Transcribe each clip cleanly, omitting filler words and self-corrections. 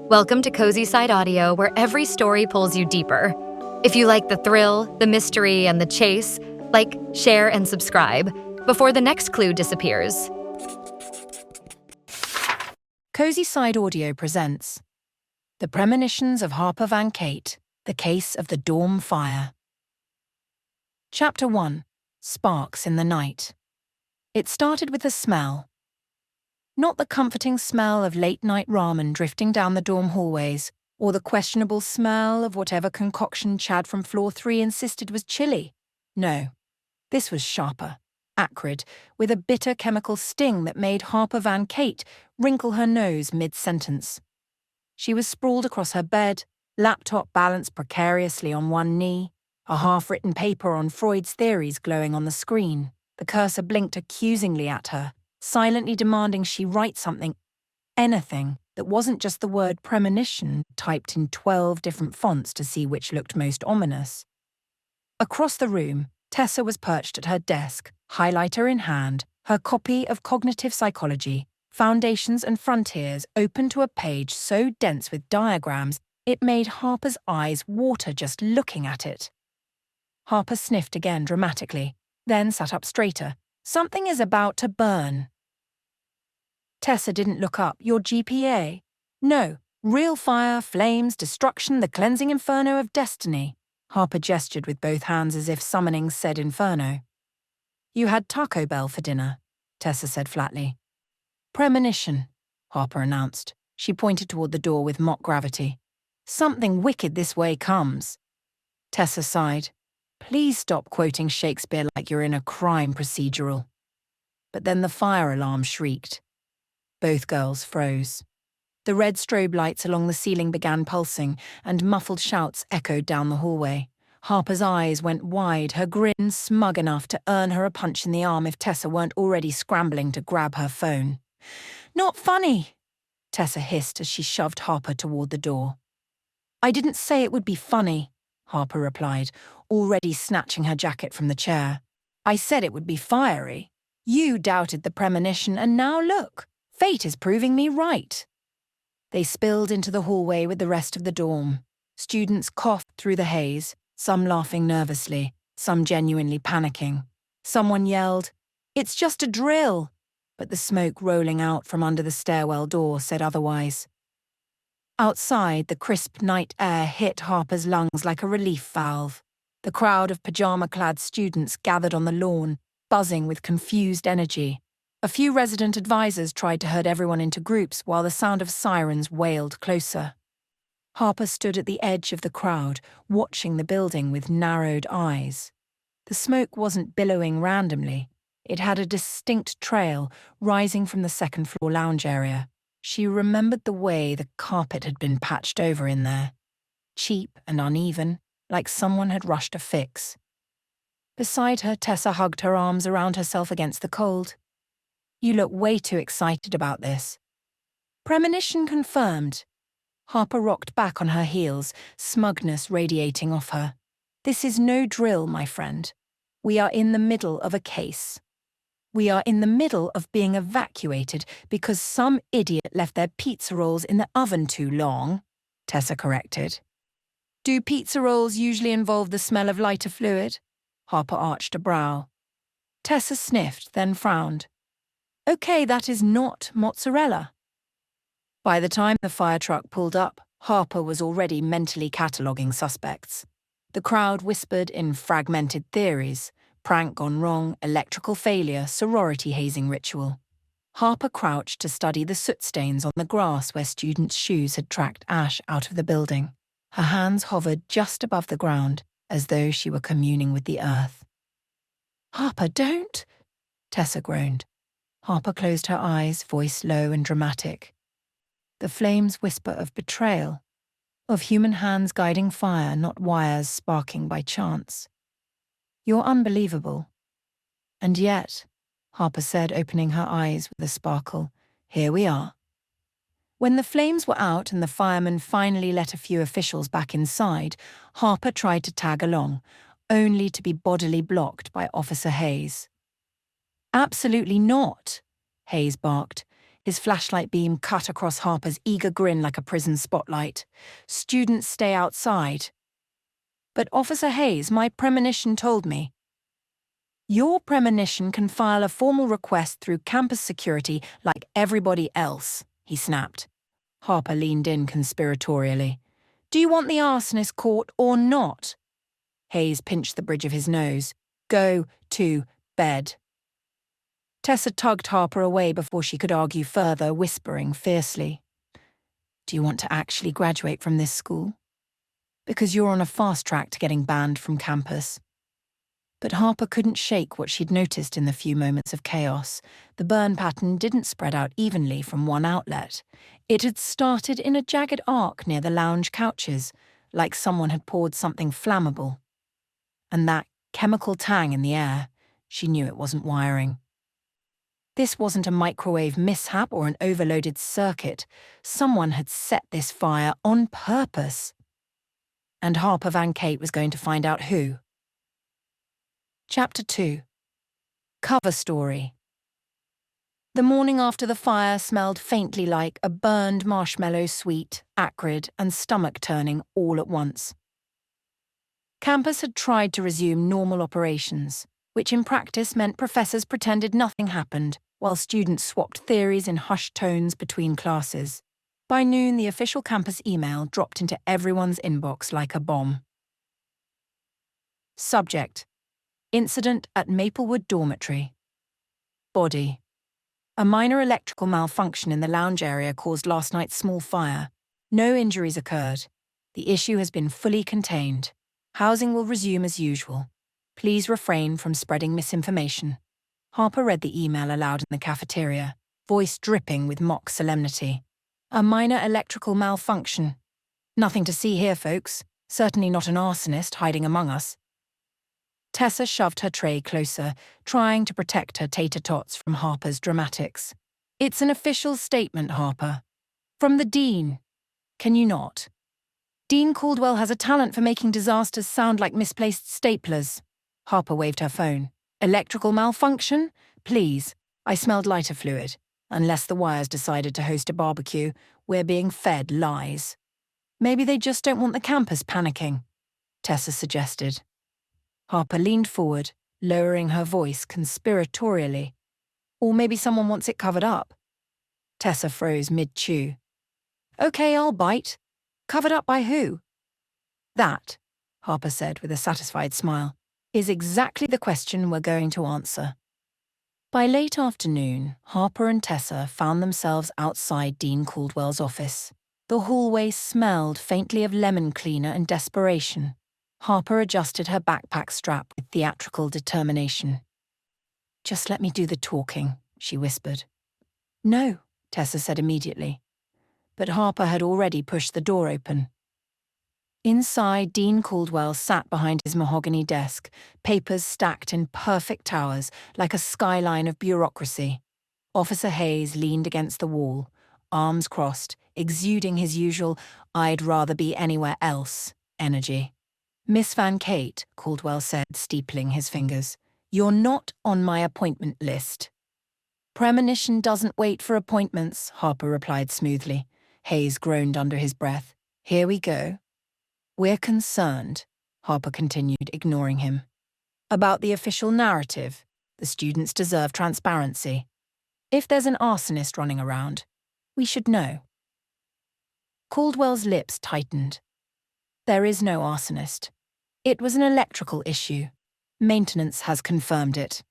Welcome to CozySideAudio, where every story pulls you deeper. If you like the thrill, the mystery, and the chase, like, share, and subscribe before the next clue disappears. CozySideAudio presents The Premonitions of Harper Van Kate, The Case of the Dorm Fire. Chapter 1. Sparks in the Night. It started with a smell. Not the comforting smell of late-night ramen drifting down the dorm hallways, or the questionable smell of whatever concoction Chad from floor 3 insisted was chilly. No, this was sharper, acrid, with a bitter chemical sting that made Harper Van Kate wrinkle her nose mid-sentence. She was sprawled across her bed, laptop balanced precariously on one knee, a half-written paper on Freud's theories glowing on the screen. The cursor blinked accusingly at her, silently demanding she write something, anything, that wasn't just the word premonition typed in 12 different fonts to see which looked most ominous. Across the room, Tessa was perched at her desk, highlighter in hand, her copy of Cognitive Psychology, Foundations and Frontiers open to a page so dense with diagrams it made Harper's eyes water just looking at it. Harper sniffed again dramatically, then sat up straighter. Something is about to burn. Tessa didn't look up. Your GPA? No. Real fire, flames, destruction, the cleansing inferno of destiny. Harper gestured with both hands as if summoning said inferno. You had Taco Bell for dinner, Tessa said flatly. Premonition, Harper announced. She pointed toward the door with mock gravity. Something wicked this way comes. Tessa sighed. Please stop quoting Shakespeare like you're in a crime procedural. But then the fire alarm shrieked. Both girls froze. The red strobe lights along the ceiling began pulsing, and muffled shouts echoed down the hallway. Harper's eyes went wide, her grin smug enough to earn her a punch in the arm if Tessa weren't already scrambling to grab her phone. Not funny, Tessa hissed as she shoved Harper toward the door. I didn't say it would be funny, Harper replied, already snatching her jacket from the chair. I said it would be fiery. You doubted the premonition, and now look, fate is proving me right. They spilled into the hallway with the rest of the dorm. Students coughed through the haze, some laughing nervously, some genuinely panicking. Someone yelled, "It's just a drill," but the smoke rolling out from under the stairwell door said otherwise. Outside, the crisp night air hit Harper's lungs like a relief valve. The crowd of pajama-clad students gathered on the lawn, buzzing with confused energy. A few resident advisors tried to herd everyone into groups while the sound of sirens wailed closer. Harper stood at the edge of the crowd, watching the building with narrowed eyes. The smoke wasn't billowing randomly. It had a distinct trail rising from the second-floor lounge area. She remembered the way the carpet had been patched over in there. Cheap and uneven, like someone had rushed a fix. Beside her, Tessa hugged her arms around herself against the cold. You look way too excited about this. Premonition confirmed. Harper rocked back on her heels, smugness radiating off her. This is no drill, my friend. We are in the middle of a case. We are in the middle of being evacuated because some idiot left their pizza rolls in the oven too long, Tessa corrected. Do pizza rolls usually involve the smell of lighter fluid? Harper arched a brow. Tessa sniffed, then frowned. Okay, that is not mozzarella. By the time the fire truck pulled up, Harper was already mentally cataloguing suspects. The crowd whispered in fragmented theories. Prank gone wrong, electrical failure, sorority hazing ritual. Harper crouched to study the soot stains on the grass where students' shoes had tracked ash out of the building. Her hands hovered just above the ground, as though she were communing with the earth. Harper, don't! Tessa groaned. Harper closed her eyes, voice low and dramatic. The flames whisper of betrayal, of human hands guiding fire, not wires sparking by chance. You're unbelievable. And yet, Harper said, opening her eyes with a sparkle, here we are. When the flames were out and the firemen finally let a few officials back inside, Harper tried to tag along, only to be bodily blocked by Officer Hayes. Absolutely not, Hayes barked. his flashlight beam cut across Harper's eager grin like a prison spotlight. "Students stay outside." "But Officer Hayes, my premonition told me." "Your premonition can file a formal request through campus security like everybody else," he snapped. Harper leaned in conspiratorially. "Do you want the arsonist caught or not?" Hayes pinched the bridge of his nose. "Go to bed." Tessa tugged Harper away before she could argue further, whispering fiercely, "Do you want to actually graduate from this school? Because you're on a fast track to getting banned from campus." But Harper couldn't shake what she'd noticed in the few moments of chaos. The burn pattern didn't spread out evenly from one outlet. It had started in a jagged arc near the lounge couches, like someone had poured something flammable. And that chemical tang in the air, she knew it wasn't wiring. This wasn't a microwave mishap or an overloaded circuit. Someone had set this fire on purpose. And Harper Van Kate was going to find out who. Chapter 2. Cover Story. The morning after the fire smelled faintly like a burned marshmallow, sweet, acrid, and stomach-turning all at once. Campus had tried to resume normal operations, which in practice meant professors pretended nothing happened, while students swapped theories in hushed tones between classes. By noon, the official campus email dropped into everyone's inbox like a bomb. Subject: Incident at Maplewood Dormitory. Body: a minor electrical malfunction in the lounge area caused last night's small fire. No injuries occurred. The issue has been fully contained. Housing will resume as usual. Please refrain from spreading misinformation. Harper read the email aloud in the cafeteria, voice dripping with mock solemnity. A minor electrical malfunction. Nothing to see here, folks. Certainly not an arsonist hiding among us. Tessa shoved her tray closer, trying to protect her tater-tots from Harper's dramatics. "It's an official statement, Harper. From the Dean. Can you not? Dean Caldwell has a talent for making disasters sound like misplaced staplers." Harper waved her phone. "Electrical malfunction? Please. I smelled lighter fluid. Unless the wires decided to host a barbecue, we're being fed lies." "Maybe they just don't want the campus panicking," Tessa suggested. Harper leaned forward, lowering her voice conspiratorially. "Or maybe someone wants it covered up." Tessa froze mid-chew. "Okay, I'll bite. Covered up by who?" "That," Harper said with a satisfied smile, "is exactly the question we're going to answer." By late afternoon, Harper and Tessa found themselves outside Dean Caldwell's office. The hallway smelled faintly of lemon cleaner and desperation. Harper adjusted her backpack strap with theatrical determination. "Just let me do the talking," she whispered. "No," Tessa said immediately. But Harper had already pushed the door open. Inside, Dean Caldwell sat behind his mahogany desk, papers stacked in perfect towers like a skyline of bureaucracy. Officer Hayes leaned against the wall, arms crossed, exuding his usual "I'd rather be anywhere else" energy. "Miss Van Kate," Caldwell said, steepling his fingers, "you're not on my appointment list." "Premonition doesn't wait for appointments," Harper replied smoothly. Hayes groaned under his breath. "Here we go." "We're concerned," Harper continued, ignoring him, "about the official narrative. The students deserve transparency. If there's an arsonist running around, we should know." Caldwell's lips tightened. "There is no arsonist. It was an electrical issue. Maintenance has confirmed it."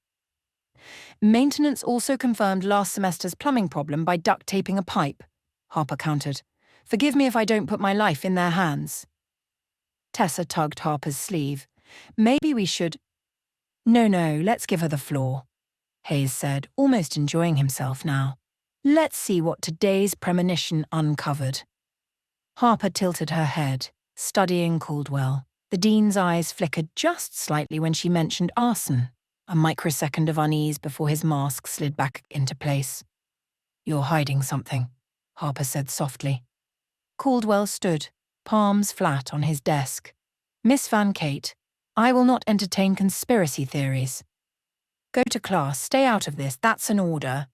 "Maintenance also confirmed last semester's plumbing problem by duct taping a pipe," Harper countered. "Forgive me if I don't put my life in their hands." Tessa tugged Harper's sleeve. "Maybe we should—" No, let's give her the floor," Hayes said, almost enjoying himself now. "Let's see what today's premonition uncovered." Harper tilted her head, studying Caldwell. The dean's eyes flickered just slightly when she mentioned arson, a microsecond of unease before his mask slid back into place. "You're hiding something," Harper said softly. Caldwell stood, palms flat on his desk. "Miss Van Kate, I will not entertain conspiracy theories. Go to class, stay out of this, that's an order."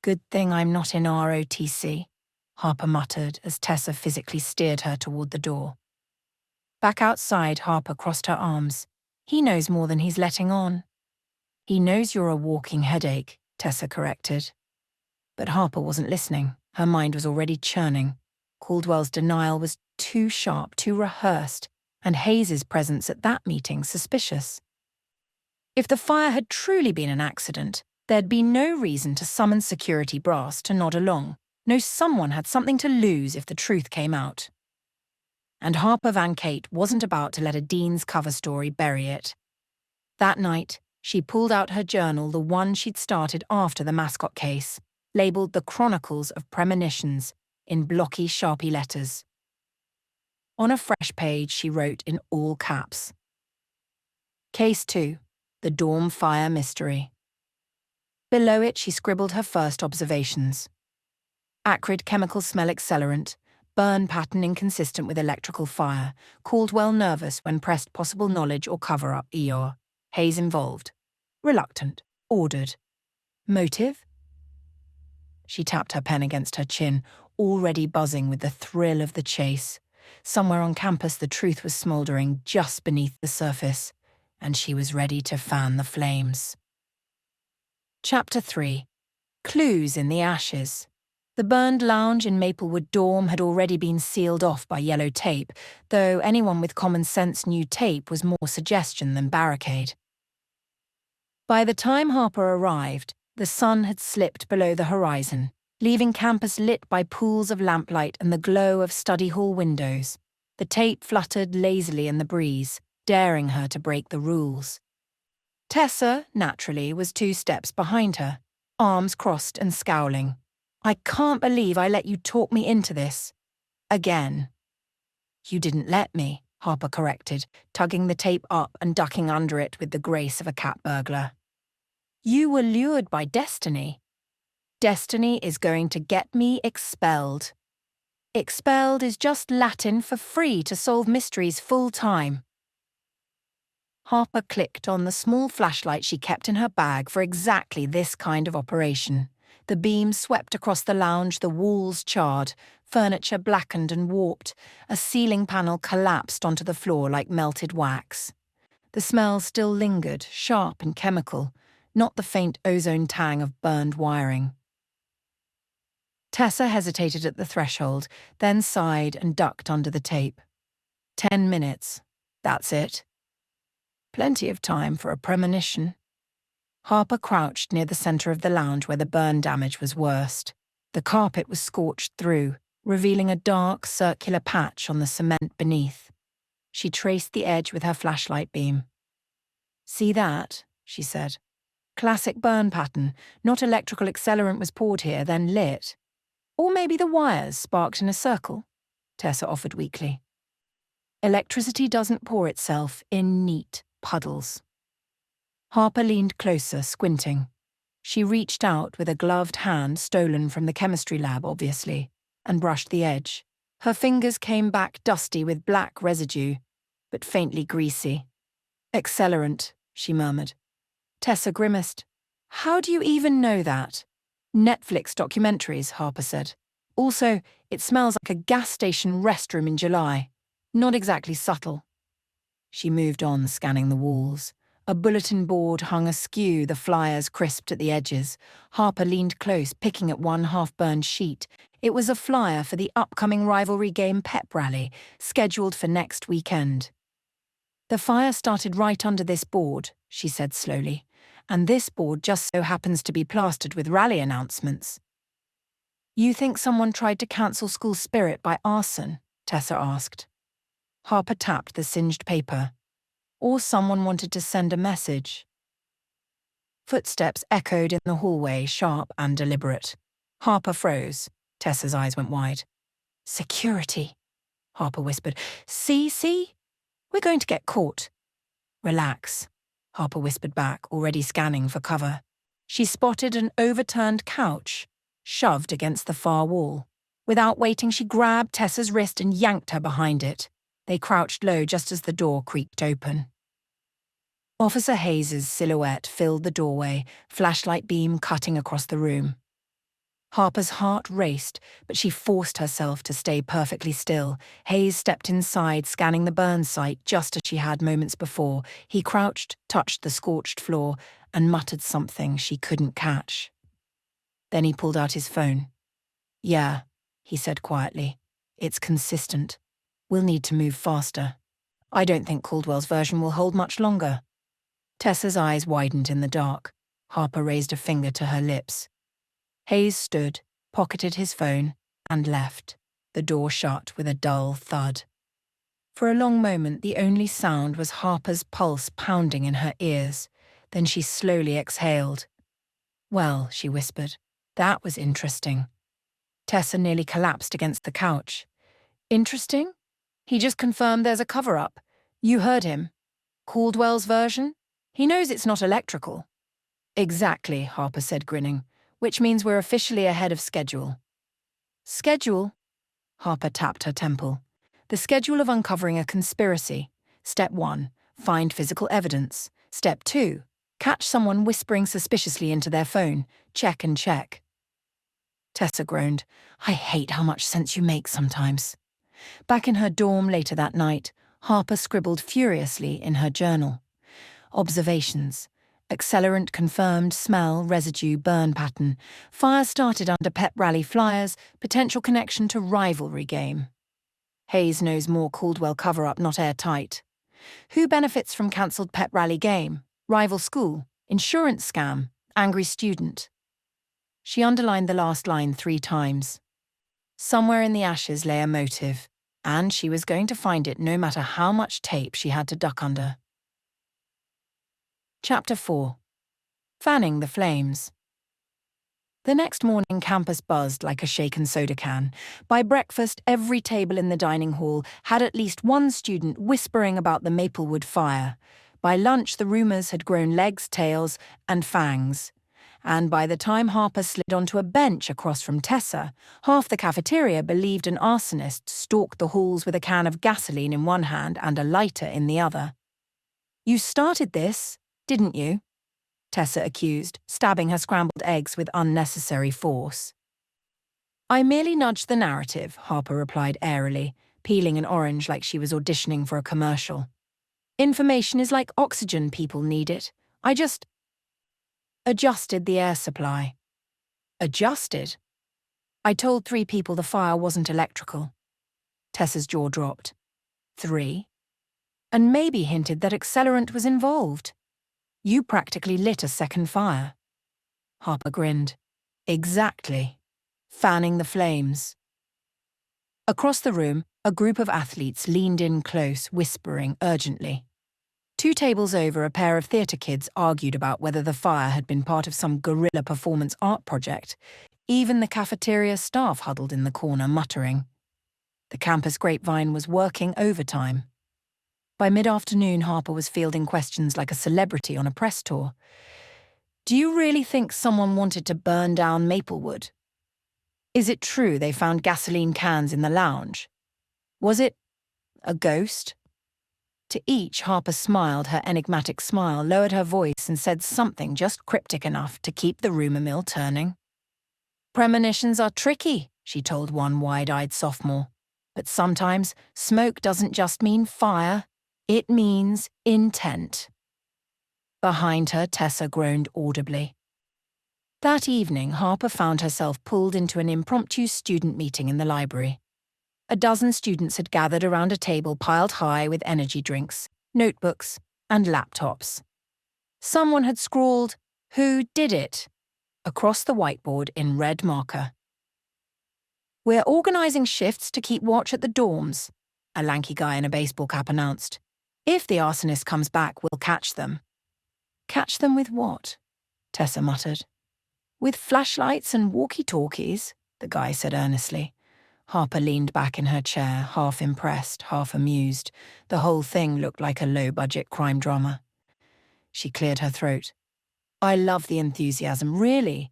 Good thing I'm not in ROTC, Harper muttered as Tessa physically steered her toward the door. Back outside, Harper crossed her arms. He knows more than he's letting on. He knows you're a walking headache, Tessa corrected. But Harper wasn't listening. Her mind was already churning. Caldwell's denial was too sharp, too rehearsed, and Hayes's presence at that meeting suspicious. If the fire had truly been an accident, there'd be no reason to summon security brass to nod along. No, someone had something to lose if the truth came out. And Harper Van Kate wasn't about to let a Dean's cover story bury it. That night, she pulled out her journal, the one she'd started after the mascot case, labelled The Chronicles of Premonitions, in blocky Sharpie letters. On a fresh page, she wrote in all caps. Case 2, The Dorm Fire Mystery. Below it, she scribbled her first observations. Acrid chemical smell accelerant, burn pattern inconsistent with electrical fire, Caldwell nervous when pressed possible knowledge or cover-up ER, Hayes involved. Reluctant, ordered. Motive? She tapped her pen against her chin, already buzzing with the thrill of the chase. Somewhere on campus the truth was smouldering just beneath the surface, and she was ready to fan the flames. Chapter 3. Clues in the Ashes. The burned lounge in Maplewood dorm had already been sealed off by yellow tape, though anyone with common sense knew tape was more suggestion than barricade. By the time Harper arrived, the sun had slipped below the horizon, leaving campus lit by pools of lamplight and the glow of study hall windows. The tape fluttered lazily in the breeze, daring her to break the rules. Tessa, naturally, was 2 steps behind her, arms crossed and scowling. I can't believe I let you talk me into this. Again. You didn't let me, Harper corrected, tugging the tape up and ducking under it with the grace of a cat burglar. You were lured by destiny. Destiny is going to get me expelled. Expelled is just Latin for free to solve mysteries full time. Harper clicked on the small flashlight she kept in her bag for exactly this kind of operation. The beam swept across the lounge, the walls charred, furniture blackened and warped, a ceiling panel collapsed onto the floor like melted wax. The smell still lingered, sharp and chemical, not the faint ozone tang of burned wiring. Tessa hesitated at the threshold, then sighed and ducked under the tape. 10 minutes. That's it. Plenty of time for a premonition. Harper crouched near the center of the lounge where the burn damage was worst. The carpet was scorched through, revealing a dark, circular patch on the cement beneath. She traced the edge with her flashlight beam. See that? She said. Classic burn pattern. Not electrical accelerant was poured here, then lit. Or maybe the wires sparked in a circle, Tessa offered weakly. Electricity doesn't pour itself in neat puddles. Harper leaned closer, squinting. She reached out with a gloved hand stolen from the chemistry lab, obviously, and brushed the edge. Her fingers came back dusty with black residue, but faintly greasy. Accelerant, she murmured. Tessa grimaced. How do you even know that? Netflix documentaries, Harper said. Also, it smells like a gas station restroom in July. Not exactly subtle. She moved on, scanning the walls. A bulletin board hung askew, the flyers crisped at the edges. Harper leaned close, picking at one half-burned sheet. It was a flyer for the upcoming rivalry game pep rally, scheduled for next weekend. The fire started right under this board, she said slowly, and this board just so happens to be plastered with rally announcements. You think someone tried to cancel school spirit by arson? Tessa asked. Harper tapped the singed paper. Or someone wanted to send a message. Footsteps echoed in the hallway, sharp and deliberate. Harper froze. Tessa's eyes went wide. Security, Harper whispered. See? We're going to get caught. Relax, Harper whispered back, already scanning for cover. She spotted an overturned couch, shoved against the far wall. Without waiting, she grabbed Tessa's wrist and yanked her behind it. They crouched low just as the door creaked open. Officer Hayes's silhouette filled the doorway, flashlight beam cutting across the room. Harper's heart raced, but she forced herself to stay perfectly still. Hayes stepped inside, scanning the burn site just as she had moments before. He crouched, touched the scorched floor, and muttered something she couldn't catch. Then he pulled out his phone. "Yeah," he said quietly. "It's consistent. We'll need to move faster. I don't think Caldwell's version will hold much longer." Tessa's eyes widened in the dark. Harper raised a finger to her lips. Hayes stood, pocketed his phone, and left, the door shut with a dull thud. For a long moment, the only sound was Harper's pulse pounding in her ears. Then she slowly exhaled. "Well," she whispered, "that was interesting." Tessa nearly collapsed against the couch. "Interesting? He just confirmed there's a cover-up. You heard him. Caldwell's version? He knows it's not electrical." "Exactly," Harper said, grinning, "which means we're officially ahead of schedule." "Schedule?" Harper tapped her temple. "The schedule of uncovering a conspiracy. Step 1, find physical evidence. Step 2, catch someone whispering suspiciously into their phone. Check and check." Tessa groaned. "I hate how much sense you make sometimes." Back in her dorm later that night, Harper scribbled furiously in her journal. Observations. Accelerant confirmed, smell, residue, burn pattern. Fire started under pep rally flyers, potential connection to rivalry game. Hayes knows more Caldwell cover-up, not airtight. Who benefits from cancelled pep rally game? Rival school? Insurance scam? Angry student? She underlined the last line 3 times. Somewhere in the ashes lay a motive, and she was going to find it no matter how much tape she had to duck under. Chapter 4. Fanning the Flames. The next morning, campus buzzed like a shaken soda can. By breakfast, every table in the dining hall had at least one student whispering about the Maplewood fire. By lunch, the rumours had grown legs, tails, and fangs. And by the time Harper slid onto a bench across from Tessa, half the cafeteria believed an arsonist stalked the halls with a can of gasoline in one hand and a lighter in the other. "You started this, didn't you?" Tessa accused, stabbing her scrambled eggs with unnecessary force. "I merely nudged the narrative," Harper replied airily, peeling an orange like she was auditioning for a commercial. "Information is like oxygen, people need it. I just adjusted the air supply." "Adjusted?" "I told 3 people the fire wasn't electrical." Tessa's jaw dropped. 3? And maybe hinted that accelerant was involved. You practically lit a second fire. Harper grinned. "Exactly. Fanning the flames." Across the room, a group of athletes leaned in close, whispering urgently. 2 tables over, a pair of theatre kids argued about whether the fire had been part of some guerrilla performance art project. Even the cafeteria staff huddled in the corner, muttering. The campus grapevine was working overtime. By mid-afternoon, Harper was fielding questions like a celebrity on a press tour. "Do you really think someone wanted to burn down Maplewood? Is it true they found gasoline cans in the lounge? Was it a ghost?" To each, Harper smiled her enigmatic smile, lowered her voice, and said something just cryptic enough to keep the rumor mill turning. "Premonitions are tricky," she told one wide-eyed sophomore. "But sometimes smoke doesn't just mean fire, it means intent." Behind her, Tessa groaned audibly. That evening, Harper found herself pulled into an impromptu student meeting in the library. A dozen students had gathered around a table piled high with energy drinks, notebooks, and laptops. Someone had scrawled, "Who did it?" across the whiteboard in red marker. "We're organising shifts to keep watch at the dorms," a lanky guy in a baseball cap announced. "If the arsonist comes back, we'll catch them." "Catch them with what?" Tessa muttered. "With flashlights and walkie-talkies," the guy said earnestly. Harper leaned back in her chair, half impressed, half amused. The whole thing looked like a low-budget crime drama. She cleared her throat. "I love the enthusiasm, really.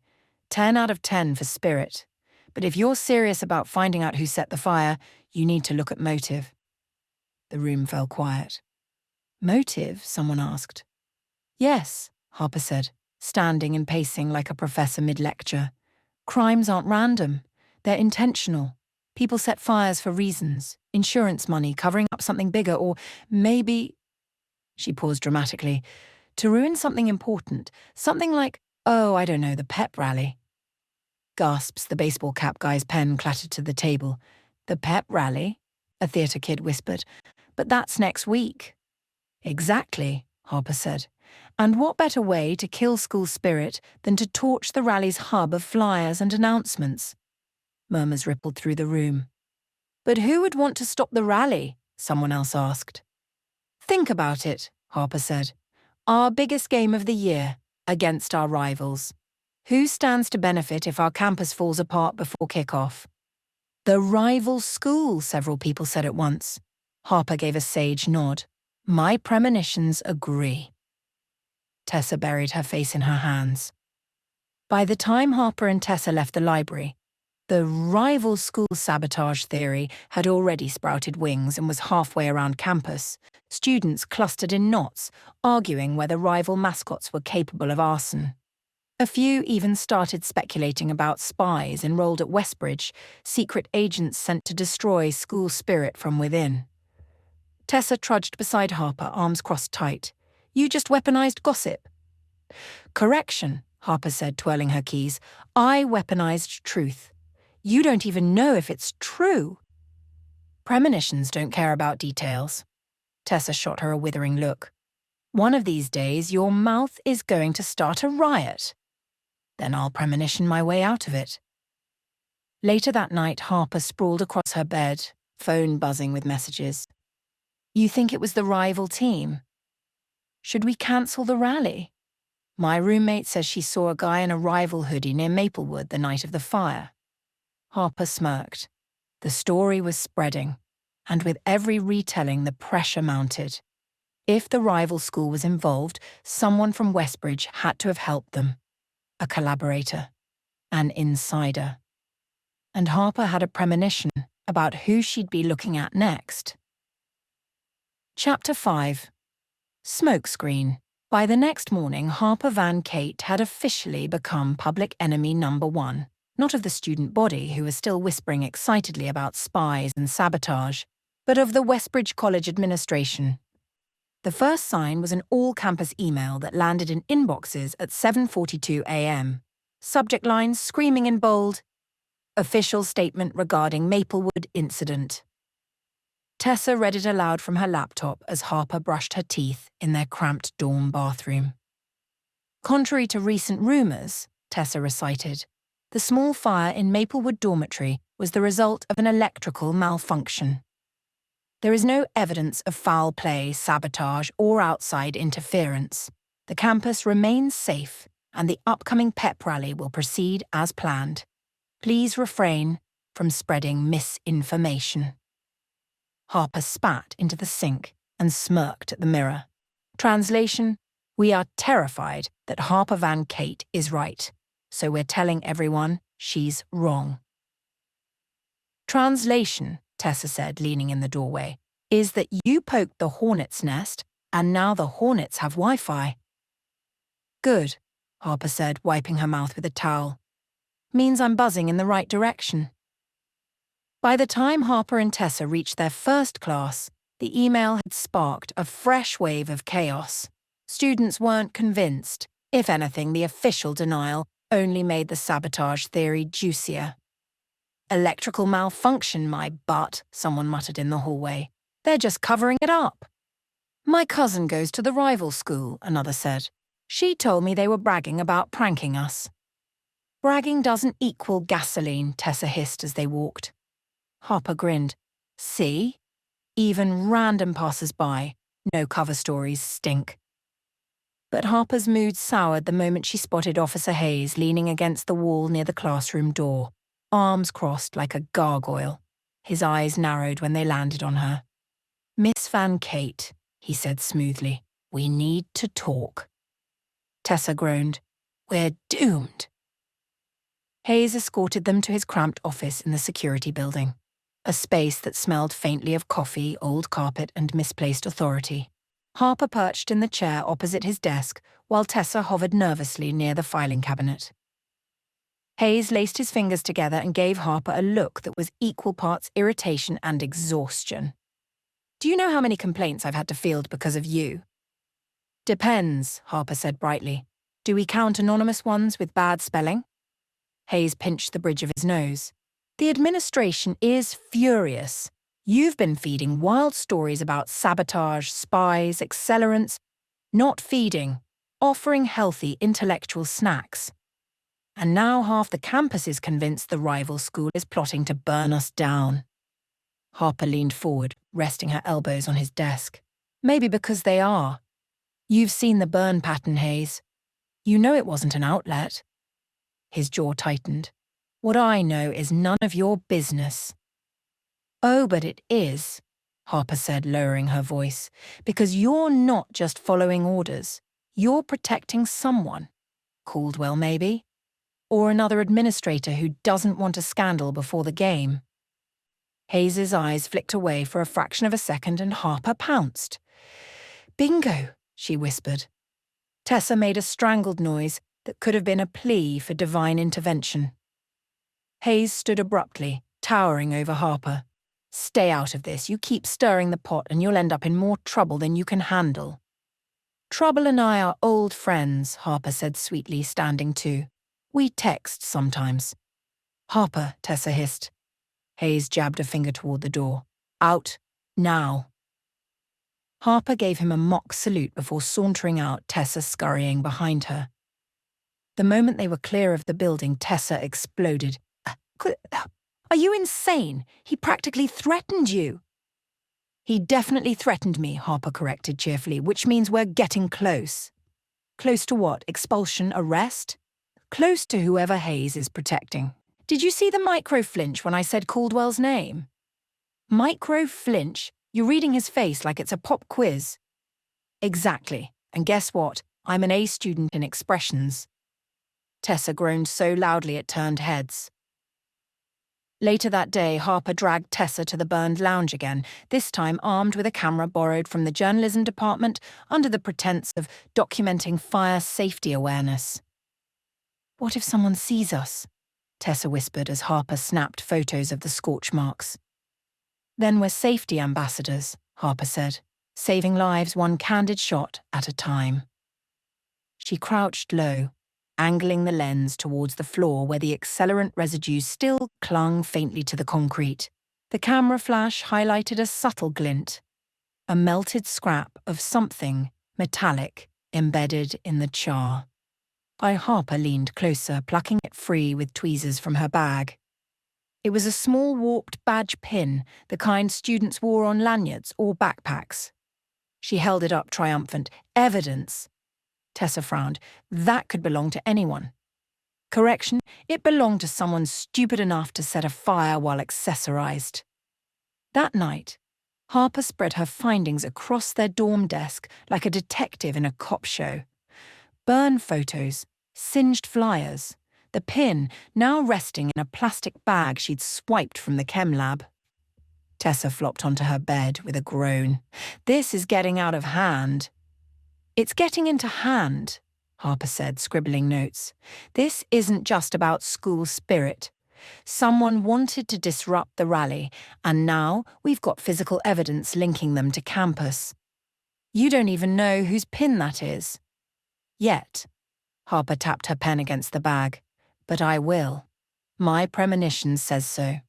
10 out of 10 for spirit. But if you're serious about finding out who set the fire, you need to look at motive." The room fell quiet. "Motive?" someone asked. "Yes," Harper said, standing and pacing like a professor mid-lecture. Crimes aren't random. They're intentional. People set fires for reasons. Insurance money, covering up something bigger, or maybe— She paused dramatically. To ruin something important. Something like, oh, I don't know, the pep rally. Gasps, the baseball cap guy's pen clattered to the table. The pep rally? A theatre kid whispered. But that's next week. Exactly, Harper said. And what better way to kill school spirit than to torch the rally's hub of flyers and announcements? Murmurs rippled through the room. But who would want to stop the rally? Someone else asked. Think about it, Harper said. Our biggest game of the year, against our rivals. Who stands to benefit if our campus falls apart before kickoff? The rival school, several people said at once. Harper gave a sage nod. My premonitions agree. Tessa buried her face in her hands. By the time Harper and Tessa left the library, the rival school sabotage theory had already sprouted wings and was halfway around campus. Students clustered in knots, arguing whether rival mascots were capable of arson. A few even started speculating about spies enrolled at Westbridge, secret agents sent to destroy school spirit from within. Tessa trudged beside Harper, arms crossed tight. You just weaponized gossip. Correction, Harper said, twirling her keys. I weaponized truth. You don't even know if it's true. Premonitions don't care about details. Tessa shot her a withering look. One of these days, your mouth is going to start a riot. Then I'll premonition my way out of it. Later that night, Harper sprawled across her bed, phone buzzing with messages. You think it was the rival team? Should we cancel the rally? My roommate says she saw a guy in a rival hoodie near Maplewood the night of the fire. Harper smirked. The story was spreading, and with every retelling the pressure mounted. If the rival school was involved, someone from Westbridge had to have helped them. A collaborator. An insider. And Harper had a premonition about who she'd be looking at next. Chapter 5. Smokescreen. By the next morning, Harper Van Kate had officially become public enemy number 1. Not of the student body, who was still whispering excitedly about spies and sabotage, but of the Westbridge College administration. The first sign was an all-campus email that landed in inboxes at 7:42 a.m. Subject line screaming in bold, official statement regarding Maplewood incident. Tessa read it aloud from her laptop as Harper brushed her teeth in their cramped dorm bathroom. Contrary to recent rumors, Tessa recited, the small fire in Maplewood dormitory was the result of an electrical malfunction. There is no evidence of foul play, sabotage, or outside interference. The campus remains safe, and the upcoming pep rally will proceed as planned. Please refrain from spreading misinformation. Harper spat into the sink and smirked at the mirror. Translation: We are terrified that Harper Van Kate is right, so we're telling everyone she's wrong. Translation, Tessa said, leaning in the doorway, is that you poked the hornet's nest, and now the hornets have Wi-Fi. Good, Harper said, wiping her mouth with a towel. Means I'm buzzing in the right direction. By the time Harper and Tessa reached their first class, the email had sparked a fresh wave of chaos. Students weren't convinced. If anything, the official denial only made the sabotage theory juicier. Electrical malfunction, my butt, someone muttered in the hallway. They're just covering it up. My cousin goes to the rival school, another said. She told me they were bragging about pranking us. Bragging doesn't equal gasoline, Tessa hissed as they walked. Harper grinned. See? Even random passers-by. No cover stories stink. But Harper's mood soured the moment she spotted Officer Hayes leaning against the wall near the classroom door, arms crossed like a gargoyle. His eyes narrowed when they landed on her. Miss Van Kate, he said smoothly, we need to talk. Tessa groaned. We're doomed. Hayes escorted them to his cramped office in the security building, a space that smelled faintly of coffee, old carpet, and misplaced authority. Harper perched in the chair opposite his desk, while Tessa hovered nervously near the filing cabinet. Hayes laced his fingers together and gave Harper a look that was equal parts irritation and exhaustion. Do you know how many complaints I've had to field because of you? Depends, Harper said brightly. Do we count anonymous ones with bad spelling? Hayes pinched the bridge of his nose. The administration is furious. You've been feeding wild stories about sabotage, spies, accelerants, not feeding, offering healthy intellectual snacks. And now half the campus is convinced the rival school is plotting to burn us down. Harper leaned forward, resting her elbows on his desk. Maybe because they are. You've seen the burn pattern, Hayes. You know it wasn't an outlet. His jaw tightened. What I know is none of your business. Oh, but it is, Harper said, lowering her voice, because you're not just following orders. You're protecting someone. Caldwell, maybe? Or another administrator who doesn't want a scandal before the game. Hayes's eyes flicked away for a fraction of a second and Harper pounced. Bingo, she whispered. Tessa made a strangled noise that could have been a plea for divine intervention. Hayes stood abruptly, towering over Harper. Stay out of this. You keep stirring the pot and you'll end up in more trouble than you can handle. Trouble and I are old friends, Harper said sweetly, standing too. We text sometimes. Harper, Tessa hissed. Hayes jabbed a finger toward the door. Out, now. Harper gave him a mock salute before sauntering out, Tessa scurrying behind her. The moment they were clear of the building, Tessa exploded. Are you insane? He practically threatened you. He definitely threatened me, Harper corrected cheerfully, which means we're getting close. Close to what? Expulsion? Arrest? Close to whoever Hayes is protecting. Did you see the micro-flinch when I said Caldwell's name? Micro-flinch? You're reading his face like it's a pop quiz. Exactly. And guess what? I'm an A student in expressions. Tessa groaned so loudly it turned heads. Later that day, Harper dragged Tessa to the burned lounge again, this time armed with a camera borrowed from the journalism department under the pretense of documenting fire safety awareness. What if someone sees us? Tessa whispered as Harper snapped photos of the scorch marks. Then we're safety ambassadors, Harper said, saving lives one candid shot at a time. She crouched low, angling the lens towards the floor where the accelerant residue still clung faintly to the concrete. The camera flash highlighted a subtle glint, a melted scrap of something metallic embedded in the char. Harper leaned closer, plucking it free with tweezers from her bag. It was a small warped badge pin, the kind students wore on lanyards or backpacks. She held it up triumphant. Evidence! Tessa frowned. That could belong to anyone. Correction, it belonged to someone stupid enough to set a fire while accessorized. That night, Harper spread her findings across their dorm desk like a detective in a cop show. Burn photos, singed flyers, the pin now resting in a plastic bag she'd swiped from the chem lab. Tessa flopped onto her bed with a groan. This is getting out of hand. It's getting into hand, Harper said, scribbling notes. This isn't just about school spirit. Someone wanted to disrupt the rally, and now we've got physical evidence linking them to campus. You don't even know whose pin that is. Yet. Harper tapped her pen against the bag. But I will. My premonition says so.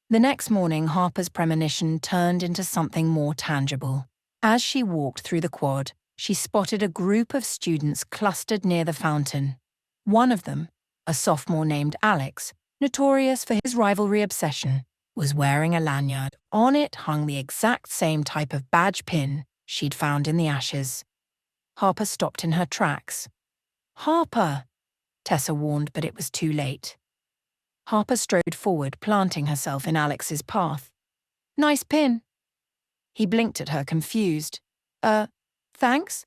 The next morning, Harper's premonition turned into something more tangible. As she walked through the quad, she spotted a group of students clustered near the fountain. One of them, a sophomore named Alex, notorious for his rivalry obsession, was wearing a lanyard. On it hung the exact same type of badge pin she'd found in the ashes. Harper stopped in her tracks. Harper! Tessa warned, but it was too late. Harper strode forward, planting herself in Alex's path. Nice pin. He blinked at her, confused. Thanks?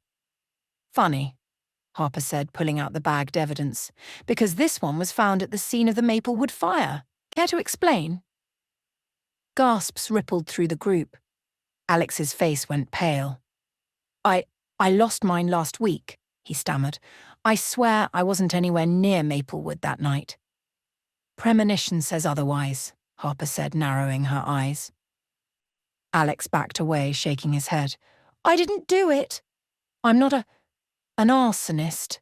Funny, Harper said, pulling out the bagged evidence, because this one was found at the scene of the Maplewood fire. Care to explain? Gasps rippled through the group. Alex's face went pale. I lost mine last week, he stammered. I swear I wasn't anywhere near Maplewood that night. Premonition says otherwise, Harper said, narrowing her eyes. Alex backed away, shaking his head. I didn't do it. I'm not an arsonist.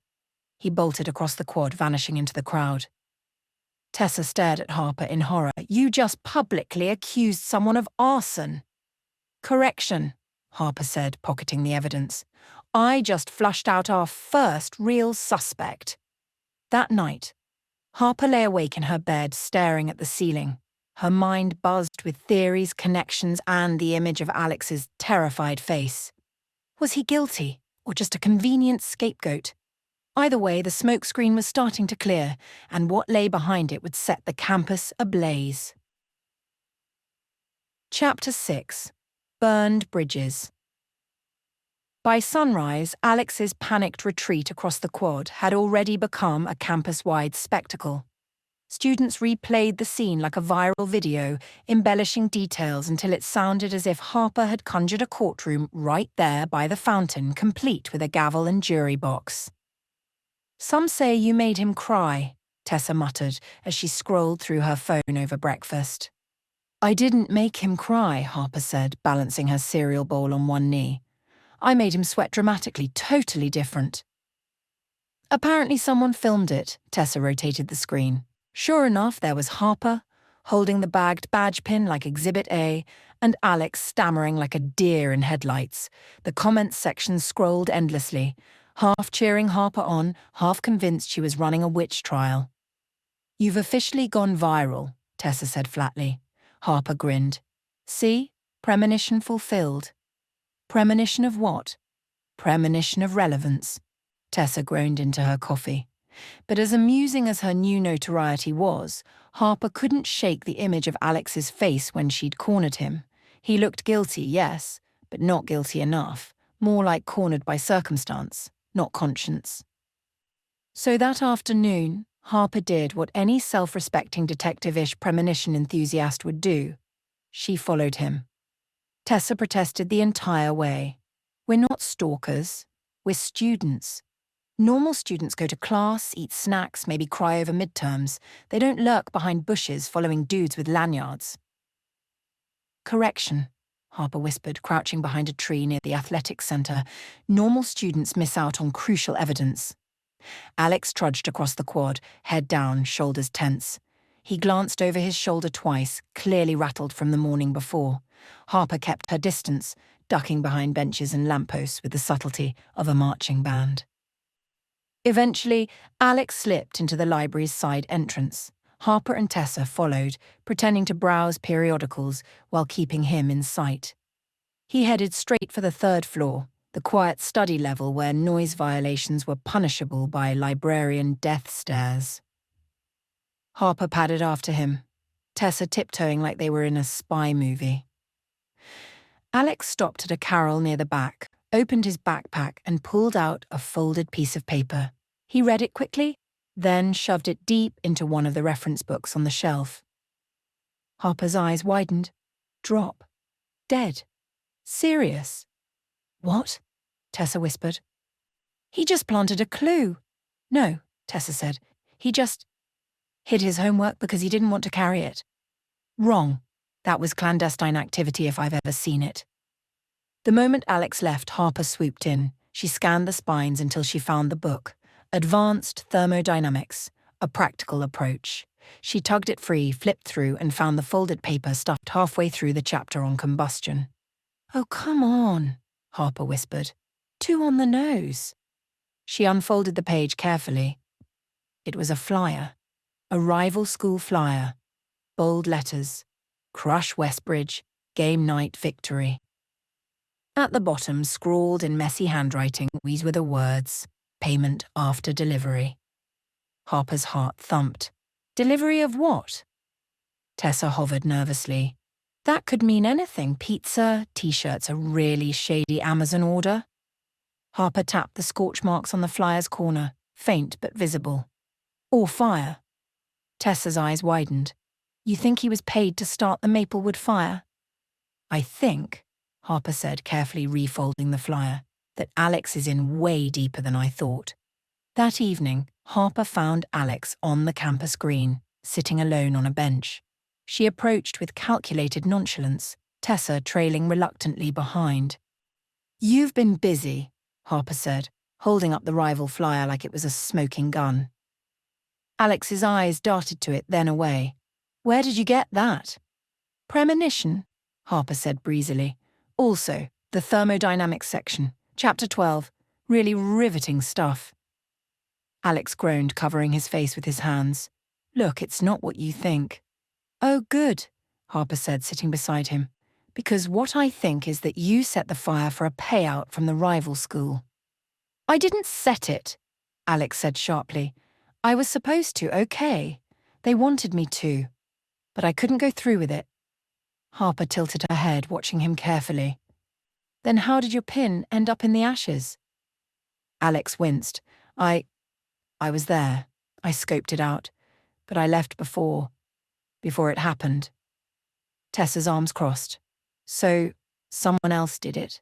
He bolted across the quad, vanishing into the crowd. Tessa stared at Harper in horror. You just publicly accused someone of arson. Correction, Harper said, pocketing the evidence. I just flushed out our first real suspect. That night, Harper lay awake in her bed, staring at the ceiling. Her mind buzzed with theories, connections, and the image of Alex's terrified face. Was he guilty, or just a convenient scapegoat? Either way, the smokescreen was starting to clear, and what lay behind it would set the campus ablaze. Chapter 6. Burned Bridges. By sunrise, Alex's panicked retreat across the quad had already become a campus-wide spectacle. Students replayed the scene like a viral video, embellishing details until it sounded as if Harper had conjured a courtroom right there by the fountain, complete with a gavel and jury box. Some say you made him cry, Tessa muttered as she scrolled through her phone over breakfast. I didn't make him cry, Harper said, balancing her cereal bowl on one knee. I made him sweat dramatically, totally different. Apparently someone filmed it, Tessa rotated the screen. Sure enough, there was Harper, holding the bagged badge pin like Exhibit A, and Alex stammering like a deer in headlights. The comments section scrolled endlessly, half cheering Harper on, half convinced she was running a witch trial. You've officially gone viral, Tessa said flatly. Harper grinned. See? Premonition fulfilled. Premonition of what? Premonition of relevance. Tessa groaned into her coffee. But as amusing as her new notoriety was, Harper couldn't shake the image of Alex's face when she'd cornered him. He looked guilty, yes, but not guilty enough. More like cornered by circumstance, not conscience. So that afternoon, Harper did what any self-respecting detective-ish premonition enthusiast would do. She followed him. Tessa protested the entire way. We're not stalkers. We're students. Normal students go to class, eat snacks, maybe cry over midterms. They don't lurk behind bushes following dudes with lanyards. Correction, Harper whispered, crouching behind a tree near the athletics center. Normal students miss out on crucial evidence. Alex trudged across the quad, head down, shoulders tense. He glanced over his shoulder twice, clearly rattled from the morning before. Harper kept her distance, ducking behind benches and lampposts with the subtlety of a marching band. Eventually, Alex slipped into the library's side entrance. Harper and Tessa followed, pretending to browse periodicals while keeping him in sight. He headed straight for the third floor, the quiet study level where noise violations were punishable by librarian death stares. Harper padded after him, Tessa tiptoeing like they were in a spy movie. Alex stopped at a carrel near the back, opened his backpack and pulled out a folded piece of paper. He read it quickly, then shoved it deep into one of the reference books on the shelf. Harper's eyes widened. Drop. Dead. Serious. What? Tessa whispered. He just planted a clue. No, Tessa said. He just hid his homework because he didn't want to carry it. Wrong. That was clandestine activity if I've ever seen it. The moment Alex left, Harper swooped in. She scanned the spines until she found the book. Advanced Thermodynamics, a practical approach. She tugged it free, flipped through, and found the folded paper stuffed halfway through the chapter on combustion. Oh, come on, Harper whispered. Too on the nose. She unfolded the page carefully. It was a flyer. A rival school flyer. Bold letters. Crush Westbridge. Game night victory. At the bottom, scrawled in messy handwriting, these were the words, payment after delivery. Harper's heart thumped. Delivery of what? Tessa hovered nervously. That could mean anything. Pizza, t-shirts, a really shady Amazon order. Harper tapped the scorch marks on the flyer's corner, faint but visible. Or fire. Tessa's eyes widened. You think he was paid to start the Maplewood fire? I think, Harper said, carefully refolding the flyer, that Alex is in way deeper than I thought. That evening, Harper found Alex on the campus green, sitting alone on a bench. She approached with calculated nonchalance, Tessa trailing reluctantly behind. "You've been busy," Harper said, holding up the rival flyer like it was a smoking gun. Alex's eyes darted to it, then away. "Where did you get that?" "Premonition," Harper said breezily. "Also, the thermodynamics section, Chapter 12. Really riveting stuff." Alex groaned, covering his face with his hands. "Look, it's not what you think." "Oh, good," Harper said, sitting beside him. "Because what I think is that you set the fire for a payout from the rival school." "I didn't set it," Alex said sharply. "I was supposed to, okay. They wanted me to. But I couldn't go through with it." Harper tilted her head, watching him carefully. "Then how did your pin end up in the ashes?" Alex winced. I was there. I scoped it out. But I left before it happened." Tessa's arms crossed. "So, someone else did it?"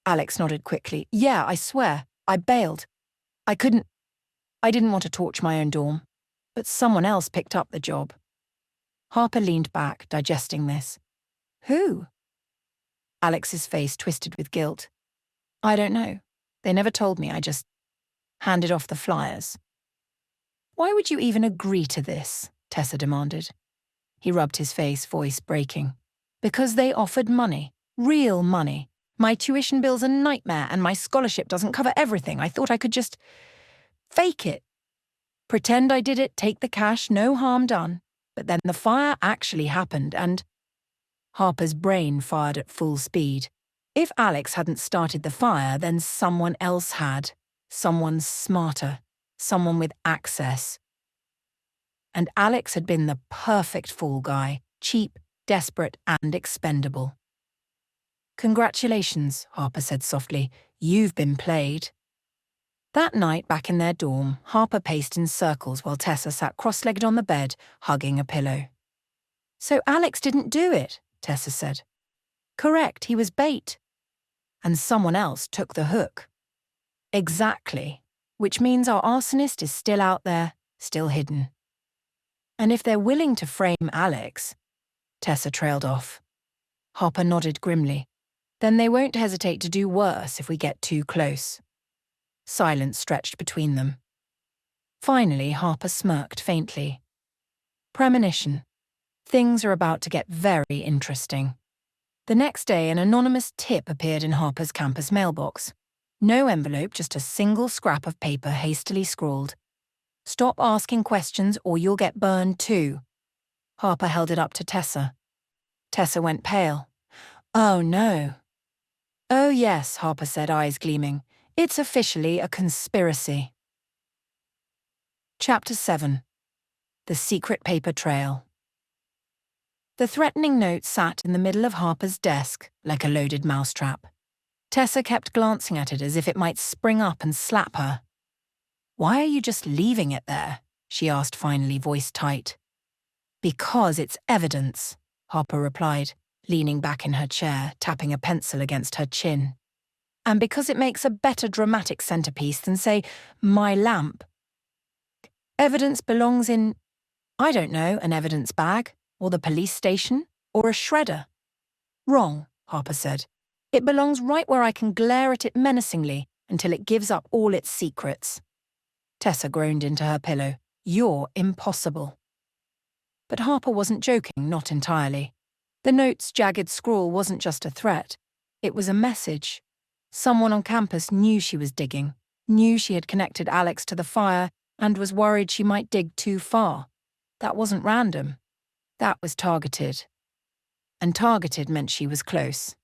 Alex nodded quickly. "Yeah, I swear. I bailed. I didn't want to torch my own dorm. But someone else picked up the job." Harper leaned back, digesting this. "Who?" Alex's face twisted with guilt. "I don't know. They never told me. I just handed off the flyers." "Why would you even agree to this?" Tessa demanded. He rubbed his face, voice breaking. "Because they offered money. Real money. My tuition bill's a nightmare and my scholarship doesn't cover everything. I thought I could just fake it. Pretend I did it, take the cash, no harm done. But then the fire actually happened and—" Harper's brain fired at full speed. If Alex hadn't started the fire, then someone else had. Someone smarter. Someone with access. And Alex had been the perfect fall guy, cheap, desperate, and expendable. "Congratulations," Harper said softly. "You've been played." That night, back in their dorm, Harper paced in circles while Tessa sat cross-legged on the bed, hugging a pillow. "So Alex didn't do it," Tessa said. "Correct, he was bait. And someone else took the hook." "Exactly. Which means our arsonist is still out there, still hidden." "And if they're willing to frame Alex—" Tessa trailed off. Harper nodded grimly. "Then they won't hesitate to do worse if we get too close." Silence stretched between them. Finally, Harper smirked faintly. "Premonition. Things are about to get very interesting." The next day, an anonymous tip appeared in Harper's campus mailbox. No envelope, just a single scrap of paper hastily scrawled. "Stop asking questions or you'll get burned too." Harper held it up to Tessa. Tessa went pale. "Oh no." "Oh yes," Harper said, eyes gleaming. "It's officially a conspiracy." Chapter 7. The Secret Paper Trail. The threatening note sat in the middle of Harper's desk like a loaded mousetrap. Tessa kept glancing at it as if it might spring up and slap her. "Why are you just leaving it there?" she asked finally, voice tight. "Because it's evidence," Harper replied, leaning back in her chair, tapping a pencil against her chin. "And because it makes a better dramatic centerpiece than, say, my lamp. Evidence belongs in, I don't know, an evidence bag, or the police station, or a shredder." "Wrong," Harper said. "It belongs right where I can glare at it menacingly until it gives up all its secrets." Tessa groaned into her pillow. "You're impossible." But Harper wasn't joking, not entirely. The note's jagged scrawl wasn't just a threat. It was a message. Someone on campus knew she was digging, knew she had connected Alex to the fire, and was worried she might dig too far. That wasn't random. That was targeted. And targeted meant she was close.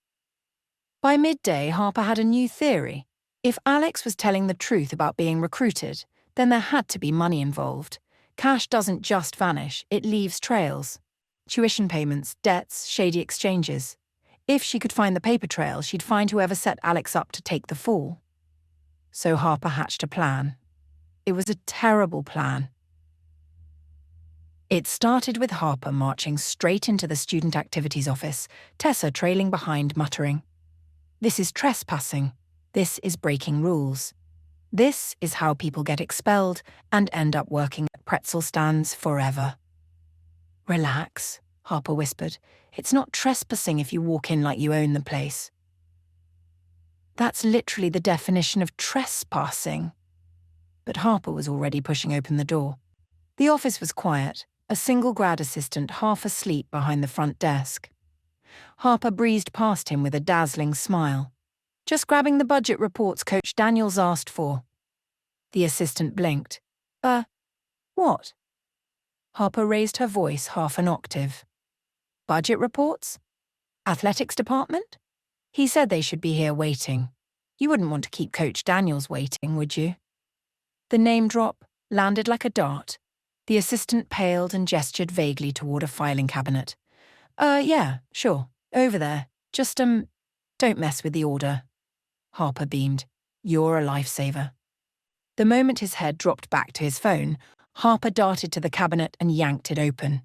By midday, Harper had a new theory. If Alex was telling the truth about being recruited, then there had to be money involved. Cash doesn't just vanish, it leaves trails. Tuition payments, debts, shady exchanges. If she could find the paper trail, she'd find whoever set Alex up to take the fall. So Harper hatched a plan. It was a terrible plan. It started with Harper marching straight into the student activities office, Tessa trailing behind, muttering, "This is trespassing. This is breaking rules." This is how people get expelled and end up working at pretzel stands forever. Relax, Harper whispered. It's not trespassing if you walk in like you own the place. That's literally the definition of trespassing. But Harper was already pushing open the door. The office was quiet, a single grad assistant half asleep behind the front desk. Harper breezed past him with a dazzling smile. Just grabbing the budget reports Coach Daniels asked for. The assistant blinked. What? Harper raised her voice half an octave. Budget reports? Athletics department? He said they should be here waiting. You wouldn't want to keep Coach Daniels waiting, would you? The name drop landed like a dart. The assistant paled and gestured vaguely toward a filing cabinet. Yeah, sure. Over there. Just, don't mess with the order. Harper beamed. You're a lifesaver. The moment his head dropped back to his phone, Harper darted to the cabinet and yanked it open.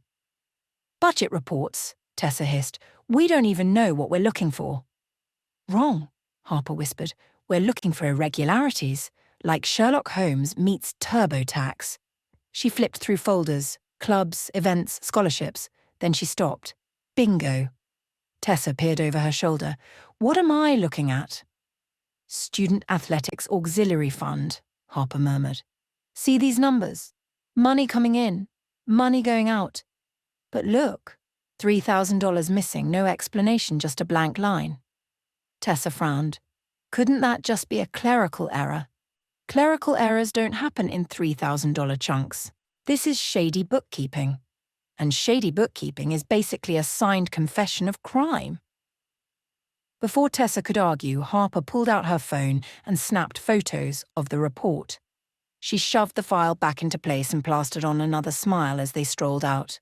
Budget reports, Tessa hissed. We don't even know what we're looking for. Wrong, Harper whispered. We're looking for irregularities, like Sherlock Holmes meets TurboTax. She flipped through folders, clubs, events, scholarships. Then she stopped. Bingo. Tessa peered over her shoulder. What am I looking at? Student Athletics Auxiliary Fund, Harper murmured. See these numbers? Money coming in, money going out. But look, $3,000 missing, no explanation, just a blank line. Tessa frowned. Couldn't that just be a clerical error? Clerical errors don't happen in $3,000 chunks. This is shady bookkeeping. And shady bookkeeping is basically a signed confession of crime. Before Tessa could argue, Harper pulled out her phone and snapped photos of the report. She shoved the file back into place and plastered on another smile as they strolled out.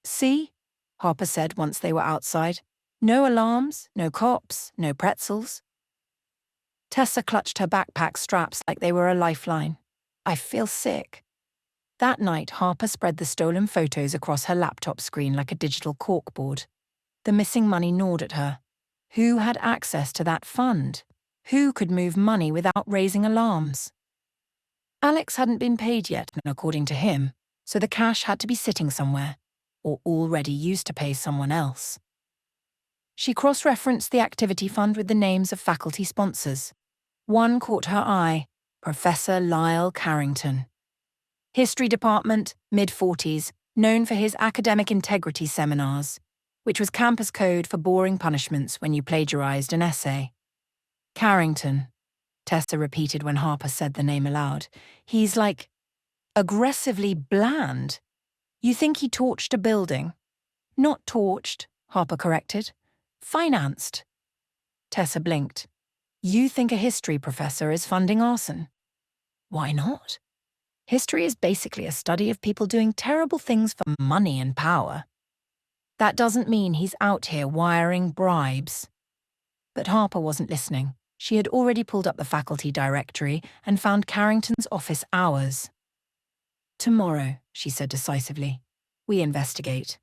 See? Harper said once they were outside. No alarms, no cops, no pretzels. Tessa clutched her backpack straps like they were a lifeline. I feel sick. That night, Harper spread the stolen photos across her laptop screen like a digital corkboard. The missing money gnawed at her. Who had access to that fund? Who could move money without raising alarms? Alex hadn't been paid yet, according to him, so the cash had to be sitting somewhere, or already used to pay someone else. She cross-referenced the activity fund with the names of faculty sponsors. One caught her eye, Professor Lyle Carrington. History department, mid-40s, known for his academic integrity seminars, which was campus code for boring punishments when you plagiarized an essay. Carrington, Tessa repeated when Harper said the name aloud. He's like, aggressively bland. You think he torched a building? Not torched, Harper corrected. Financed. Tessa blinked. You think a history professor is funding arson? Why not? History is basically a study of people doing terrible things for money and power. That doesn't mean he's out here wiring bribes. But Harper wasn't listening. She had already pulled up the faculty directory and found Carrington's office hours. Tomorrow, she said decisively. We investigate.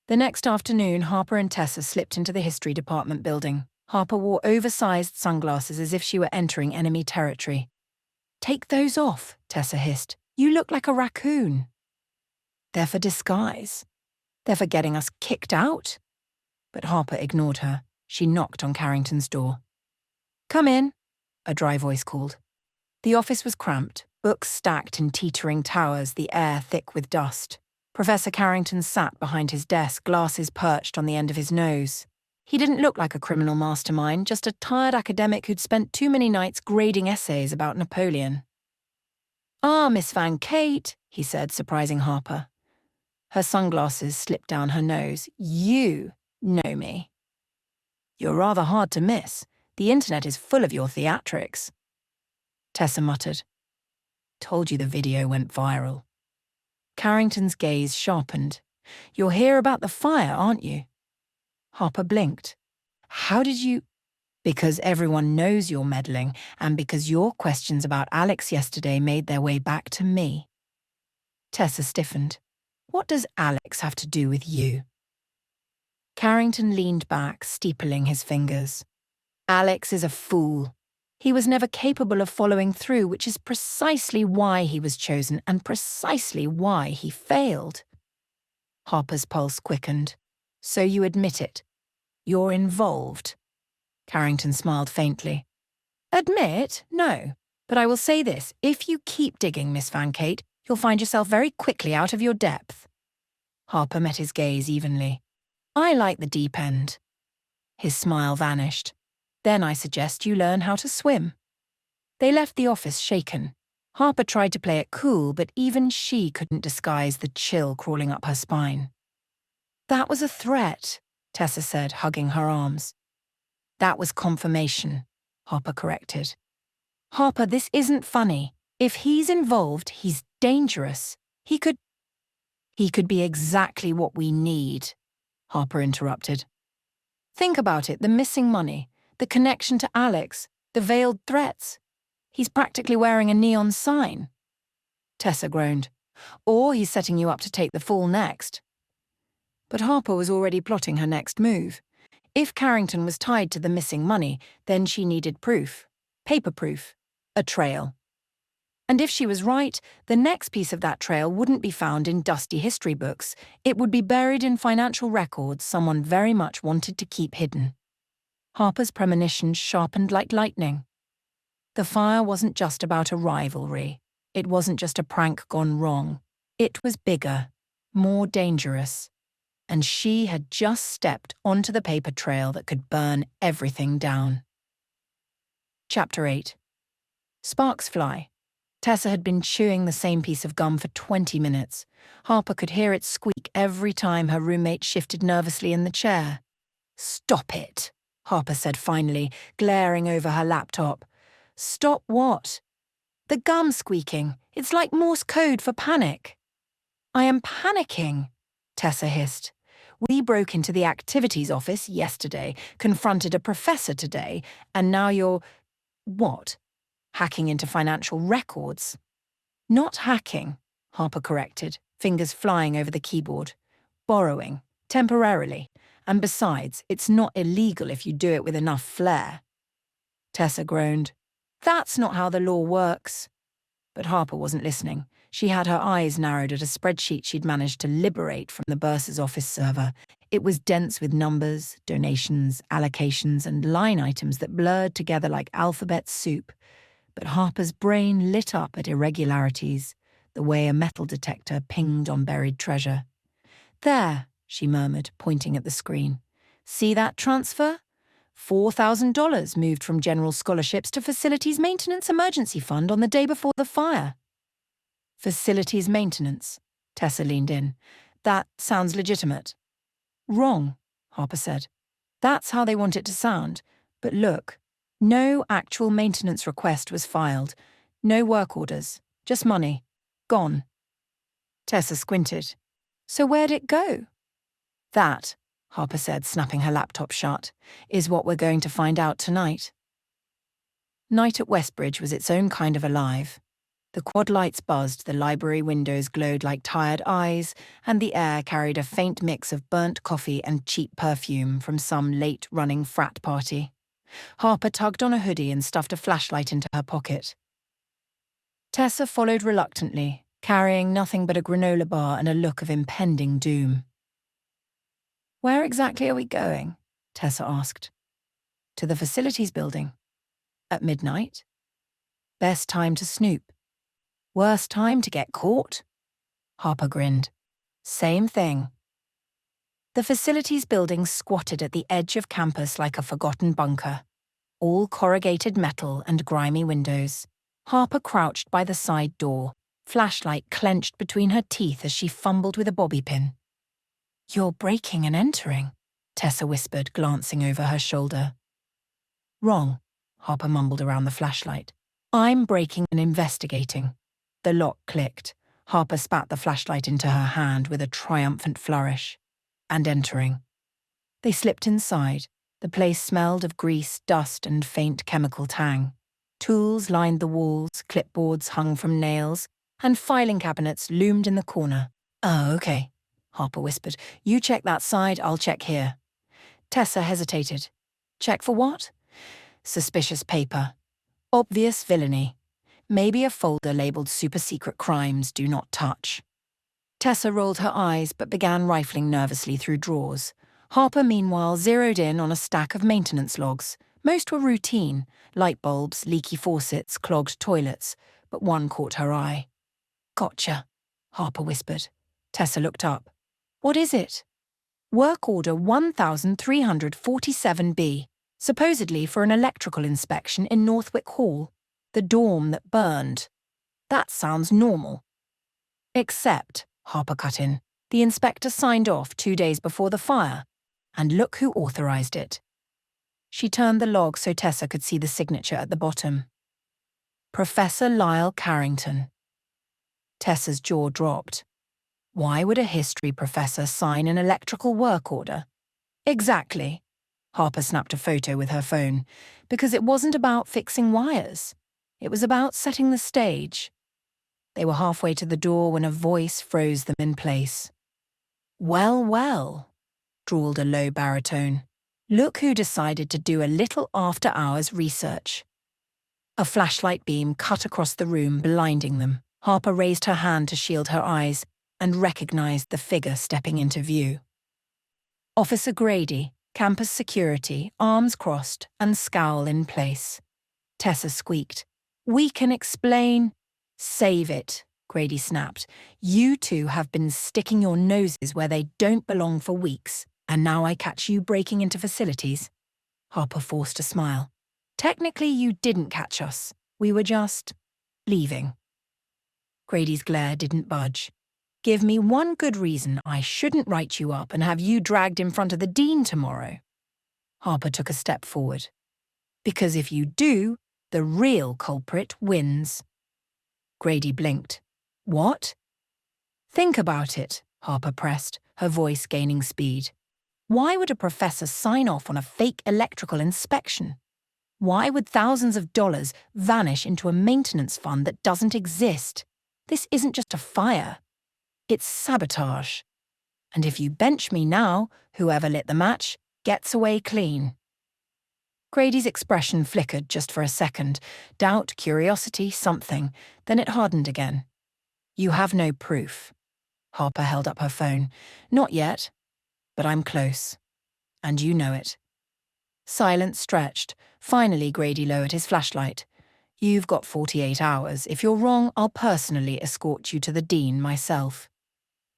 The next afternoon, Harper and Tessa slipped into the history department building. Harper wore oversized sunglasses as if she were entering enemy territory. Take those off, Tessa hissed. You look like a raccoon. They're for disguise. They're for getting us kicked out. But Harper ignored her. She knocked on Carrington's door. Come in, a dry voice called. The office was cramped, books stacked in teetering towers, the air thick with dust. Professor Carrington sat behind his desk, glasses perched on the end of his nose. He didn't look like a criminal mastermind, just a tired academic who'd spent too many nights grading essays about Napoleon. Ah, Miss Van Kate, he said, surprising Harper. Her sunglasses slipped down her nose. You know me. You're rather hard to miss. The internet is full of your theatrics. Tessa muttered. Told you the video went viral. Carrington's gaze sharpened. You're here about the fire, aren't you? Harper blinked. How did you... Because everyone knows you're meddling, and because your questions about Alex yesterday made their way back to me. Tessa stiffened. What does Alex have to do with you? Carrington leaned back, steepling his fingers. Alex is a fool. He was never capable of following through, which is precisely why he was chosen and precisely why he failed. Harper's pulse quickened. So you admit it. You're involved. Carrington smiled faintly. Admit? No. But I will say this, if you keep digging, Miss Van Kate, you'll find yourself very quickly out of your depth. Harper met his gaze evenly. I like the deep end. His smile vanished. Then I suggest you learn how to swim. They left the office shaken. Harper tried to play it cool, but even she couldn't disguise the chill crawling up her spine. That was a threat, Tessa said, hugging her arms. That was confirmation, Harper corrected. Harper, this isn't funny. If he's involved, he's dangerous. He could be exactly what we need, Harper interrupted. Think about it, the missing money, the connection to Alex, the veiled threats. He's practically wearing a neon sign. Tessa groaned. Or he's setting you up to take the fall next. But Harper was already plotting her next move. If Carrington was tied to the missing money, then she needed proof. Paper proof. A trail. And if she was right, the next piece of that trail wouldn't be found in dusty history books. It would be buried in financial records someone very much wanted to keep hidden. Harper's premonitions sharpened like lightning. The fire wasn't just about a rivalry. It wasn't just a prank gone wrong. It was bigger, more dangerous. And she had just stepped onto the paper trail that could burn everything down. Chapter 8. Sparks fly. Tessa had been chewing the same piece of gum for 20 minutes. Harper could hear it squeak every time her roommate shifted nervously in the chair. Stop it, Harper said finally, glaring over her laptop. Stop what? The gum squeaking. It's like Morse code for panic. I am panicking, Tessa hissed. We broke into the activities office yesterday, confronted a professor today, and now you're… what? Hacking into financial records? Not hacking, Harper corrected, fingers flying over the keyboard. Borrowing, temporarily. And besides, it's not illegal if you do it with enough flair. Tessa groaned. That's not how the law works. But Harper wasn't listening. She had her eyes narrowed at a spreadsheet she'd managed to liberate from the bursar's office server. It was dense with numbers, donations, allocations, and line items that blurred together like alphabet soup. But Harper's brain lit up at irregularities, the way a metal detector pinged on buried treasure. There, she murmured, pointing at the screen. See that transfer? $4,000 moved from general scholarships to Facilities Maintenance Emergency Fund on the day before the fire. Facilities maintenance, Tessa leaned in. That sounds legitimate. Wrong, Harper said. That's how they want it to sound. But look, no actual maintenance request was filed. No work orders. Just money. Gone. Tessa squinted. So where'd it go? That, Harper said, snapping her laptop shut, is what we're going to find out tonight. Night at Westbridge was its own kind of alive. The quad lights buzzed, the library windows glowed like tired eyes, and the air carried a faint mix of burnt coffee and cheap perfume from some late-running frat party. Harper tugged on a hoodie and stuffed a flashlight into her pocket. Tessa followed reluctantly, carrying nothing but a granola bar and a look of impending doom. Where exactly are we going? Tessa asked. To the facilities building. At midnight? Best time to snoop. Worst time to get caught? Harper grinned. Same thing. The facilities building squatted at the edge of campus like a forgotten bunker. All corrugated metal and grimy windows. Harper crouched by the side door, flashlight clenched between her teeth as she fumbled with a bobby pin. You're breaking and entering, Tessa whispered, glancing over her shoulder. Wrong, Harper mumbled around the flashlight. I'm breaking and investigating. The lock clicked. Harper spat the flashlight into her hand with a triumphant flourish. And entering. They slipped inside. The place smelled of grease, dust, and faint chemical tang. Tools lined the walls, clipboards hung from nails, and filing cabinets loomed in the corner. Oh, okay, Harper whispered. You check that side, I'll check here. Tessa hesitated. Check for what? Suspicious paper. Obvious villainy. Maybe a folder labeled Super Secret Crimes Do Not Touch. Tessa rolled her eyes but began rifling nervously through drawers. Harper, meanwhile, zeroed in on a stack of maintenance logs. Most were routine: light bulbs, leaky faucets, clogged toilets, but one caught her eye. "Gotcha," Harper whispered. Tessa looked up. "What is it?" "Work order 1347B, supposedly for an electrical inspection in Northwick Hall, the dorm that burned." "That sounds normal." "Except," Harper cut in, "the inspector signed off 2 days before the fire. And look who authorized it." She turned the log so Tessa could see the signature at the bottom. Professor Lyle Carrington. Tessa's jaw dropped. Why would a history professor sign an electrical work order? Exactly. Harper snapped a photo with her phone. Because it wasn't about fixing wires. It was about setting the stage. They were halfway to the door when a voice froze them in place. "Well, well," drawled a low baritone. "Look who decided to do a little after-hours research." A flashlight beam cut across the room, blinding them. Harper raised her hand to shield her eyes and recognized the figure stepping into view. Officer Grady, campus security, arms crossed and scowl in place. Tessa squeaked. "We can explain." "Save it," Grady snapped. "You two have been sticking your noses where they don't belong for weeks, and now I catch you breaking into facilities." Harper forced a smile. "Technically, you didn't catch us. We were just leaving." Grady's glare didn't budge. "Give me one good reason I shouldn't write you up and have you dragged in front of the dean tomorrow." Harper took a step forward. "Because if you do, the real culprit wins." Grady blinked. "What?" "Think about it," Harper pressed, her voice gaining speed. "Why would a professor sign off on a fake electrical inspection? Why would thousands of dollars vanish into a maintenance fund that doesn't exist? This isn't just a fire. It's sabotage. And if you bench me now, whoever lit the match gets away clean." Grady's expression flickered just for a second. Doubt, curiosity, something. Then it hardened again. "You have no proof." Harper held up her phone. "Not yet, but I'm close. And you know it." Silence stretched. Finally, Grady lowered his flashlight. "You've got 48 hours. If you're wrong, I'll personally escort you to the dean myself."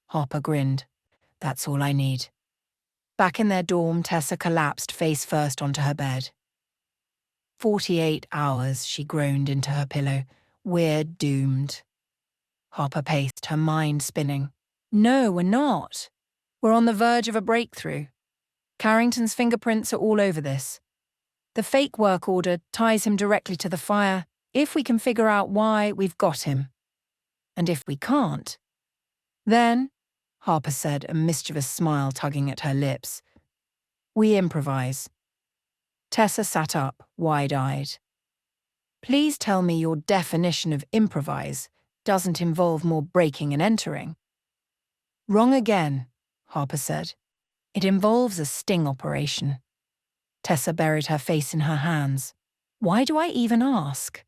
Harper grinned. "That's all I need." Back in their dorm, Tessa collapsed face first onto her bed. 48 hours, she groaned into her pillow. "We're doomed." Harper paced, her mind spinning. "No, we're not. We're on the verge of a breakthrough. Carrington's fingerprints are all over this. The fake work order ties him directly to the fire. If we can figure out why, we've got him. And if we can't, then," Harper said, a mischievous smile tugging at her lips, "we improvise." Tessa sat up, wide-eyed. "Please tell me your definition of improvise doesn't involve more breaking and entering." "Wrong again," Harper said. "It involves a sting operation." Tessa buried her face in her hands. "Why do I even ask?"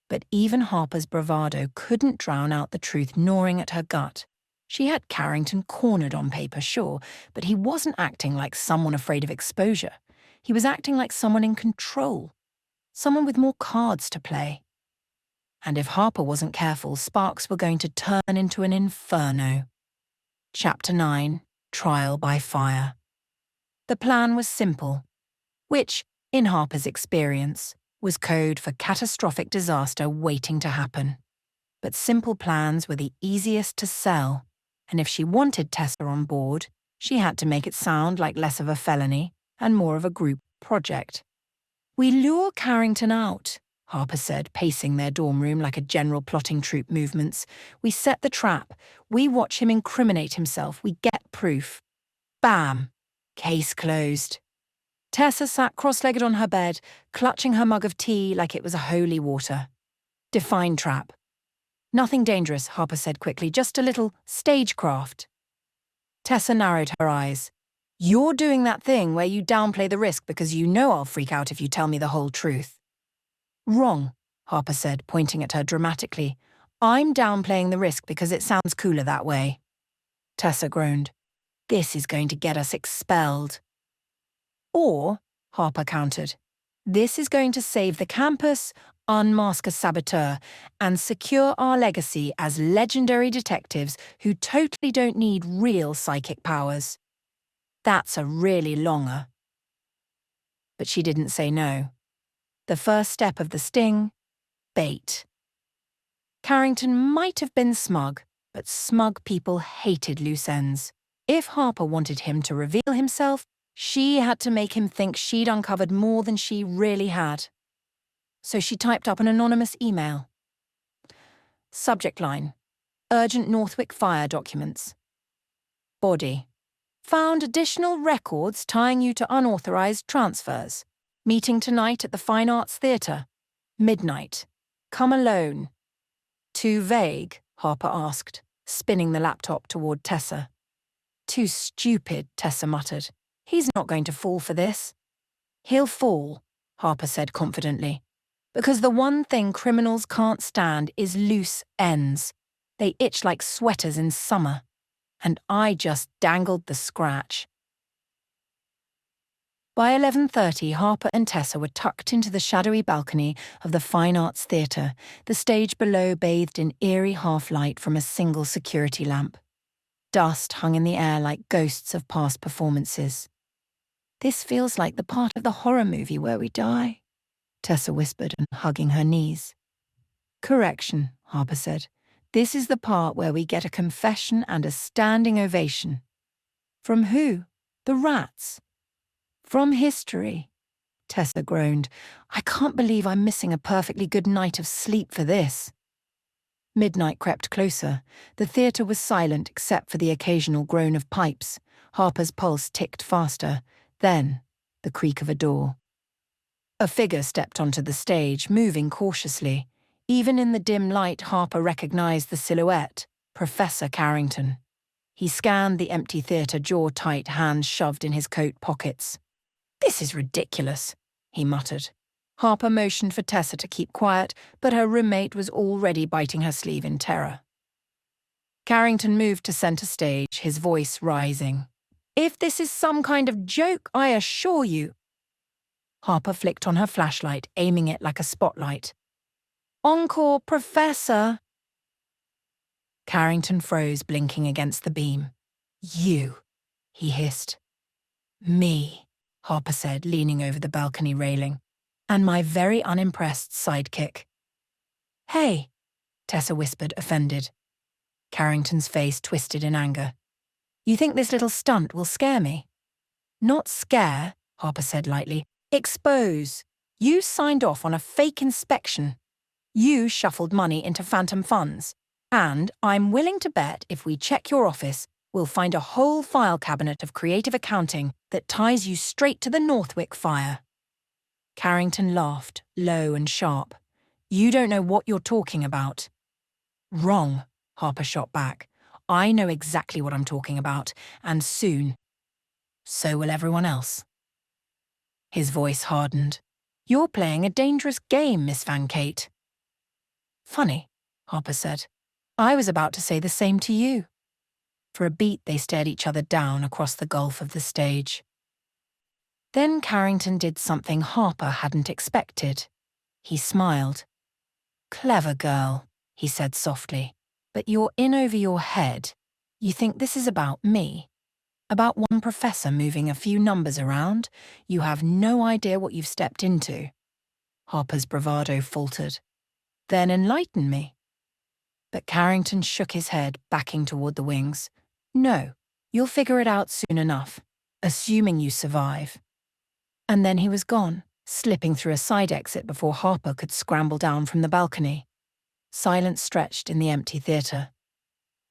But even Harper's bravado couldn't drown out the truth gnawing at her gut. She had Carrington cornered on paper, sure, but he wasn't acting like someone afraid of exposure. He was acting like someone in control, someone with more cards to play. And if Harper wasn't careful, sparks were going to turn into an inferno. Chapter 9, Trial by Fire. The plan was simple, which, in Harper's experience, was code for catastrophic disaster waiting to happen. But simple plans were the easiest to sell, and if she wanted Tessa on board, she had to make it sound like less of a felony and more of a group project. "We lure Carrington out," Harper said, pacing their dorm room like a general plotting troop movements. "We set the trap. We watch him incriminate himself. We get proof. Bam! Case closed." Tessa sat cross-legged on her bed, clutching her mug of tea like it was a holy water. "Define trap." "Nothing dangerous," Harper said quickly, "just a little stagecraft." Tessa narrowed her eyes. "You're doing that thing where you downplay the risk because you know I'll freak out if you tell me the whole truth." Wrong, Harper said, pointing at her dramatically. I'm downplaying the risk because it sounds cooler that way. Tessa groaned. This is going to get us expelled. Or, Harper countered, this is going to save the campus, unmask a saboteur, and secure our legacy as legendary detectives who totally don't need real psychic powers. That's a really longer. But she didn't say no. The first step of the sting, bait. Carrington might have been smug, but smug people hated loose ends. If Harper wanted him to reveal himself, she had to make him think she'd uncovered more than she really had. So she typed up an anonymous email. Subject line: Urgent Northwick Fire documents. Body: Found additional records tying you to unauthorized transfers. Meeting tonight at the Fine Arts Theatre. Midnight. Come alone. Too vague? Harper asked, spinning the laptop toward Tessa. Too stupid, Tessa muttered. He's not going to fall for this. He'll fall, Harper said confidently. Because the one thing criminals can't stand is loose ends. They itch like sweaters in summer. And I just dangled the scratch. By 11:30, Harper and Tessa were tucked into the shadowy balcony of the Fine Arts Theatre, the stage below bathed in eerie half-light from a single security lamp. Dust hung in the air like ghosts of past performances. This feels like the part of the horror movie where we die, Tessa whispered, and hugging her knees. Correction, Harper said. This is the part where we get a confession and a standing ovation. From who? The rats. From history. Tessa groaned. I can't believe I'm missing a perfectly good night of sleep for this. Midnight crept closer. The theatre was silent except for the occasional groan of pipes. Harper's pulse ticked faster. Then, the creak of a door. A figure stepped onto the stage, moving cautiously. Even in the dim light, Harper recognized the silhouette, Professor Carrington. He scanned the empty theatre, jaw tight, hands shoved in his coat pockets. This is ridiculous, he muttered. Harper motioned for Tessa to keep quiet, but her roommate was already biting her sleeve in terror. Carrington moved to center stage, his voice rising. If this is some kind of joke, I assure you. Harper flicked on her flashlight, aiming it like a spotlight. Encore, Professor! Carrington froze, blinking against the beam. You, he hissed. Me, Harper said, leaning over the balcony railing. And my very unimpressed sidekick. Hey, Tessa whispered, offended. Carrington's face twisted in anger. You think this little stunt will scare me? Not scare, Harper said lightly. Expose. You signed off on a fake inspection. You shuffled money into phantom funds. And I'm willing to bet if we check your office, we'll find a whole file cabinet of creative accounting that ties you straight to the Northwick fire. Carrington laughed, low and sharp. You don't know what you're talking about. Wrong, Harper shot back. I know exactly what I'm talking about, and soon. So will everyone else. His voice hardened. You're playing a dangerous game, Miss Van Kate. Funny, Harper said. I was about to say the same to you. For a beat, they stared each other down across the gulf of the stage. Then Carrington did something Harper hadn't expected. He smiled. Clever girl, he said softly. But you're in over your head. You think this is about me? About one professor moving a few numbers around? You have no idea what you've stepped into. Harper's bravado faltered. Then enlighten me. But Carrington shook his head, backing toward the wings. No, you'll figure it out soon enough, assuming you survive. And then he was gone, slipping through a side exit before Harper could scramble down from the balcony. Silence stretched in the empty theatre.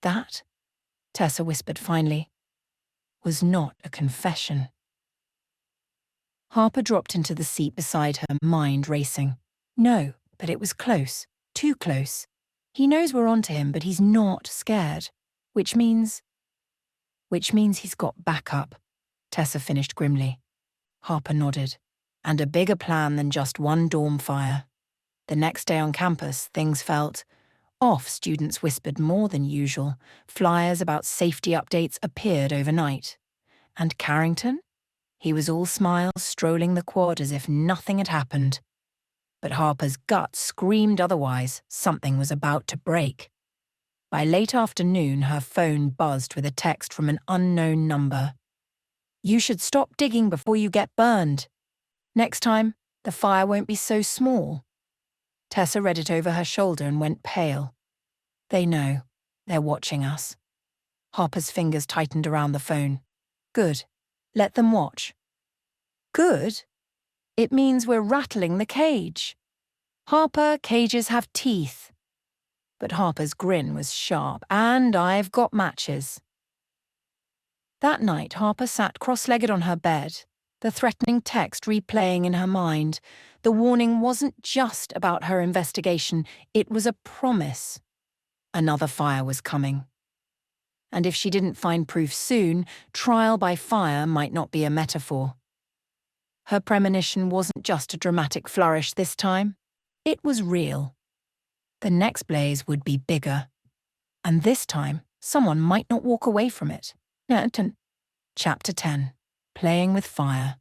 That, Tessa whispered finally, was not a confession. Harper dropped into the seat beside her, mind racing. No, but it was close, too close. He knows we're onto him, but he's not scared. Which means he's got backup, Tessa finished grimly. Harper nodded. And a bigger plan than just one dorm fire. The next day on campus, things felt off. Students whispered more than usual. Flyers about safety updates appeared overnight. And Carrington? He was all smiles, strolling the quad as if nothing had happened. But Harper's gut screamed otherwise. Something was about to break. By late afternoon, her phone buzzed with a text from an unknown number. "You should stop digging before you get burned. Next time, the fire won't be so small." Tessa read it over her shoulder and went pale. They know. They're watching us. Harper's fingers tightened around the phone. Good. Let them watch. Good? It means we're rattling the cage. Harper, cages have teeth. But Harper's grin was sharp. And I've got matches. That night, Harper sat cross-legged on her bed, the threatening text replaying in her mind. The warning wasn't just about her investigation, it was a promise. Another fire was coming. And if she didn't find proof soon, trial by fire might not be a metaphor. Her premonition wasn't just a dramatic flourish this time. It was real. The next blaze would be bigger. And this time, someone might not walk away from it. Chapter 10. Playing with Fire.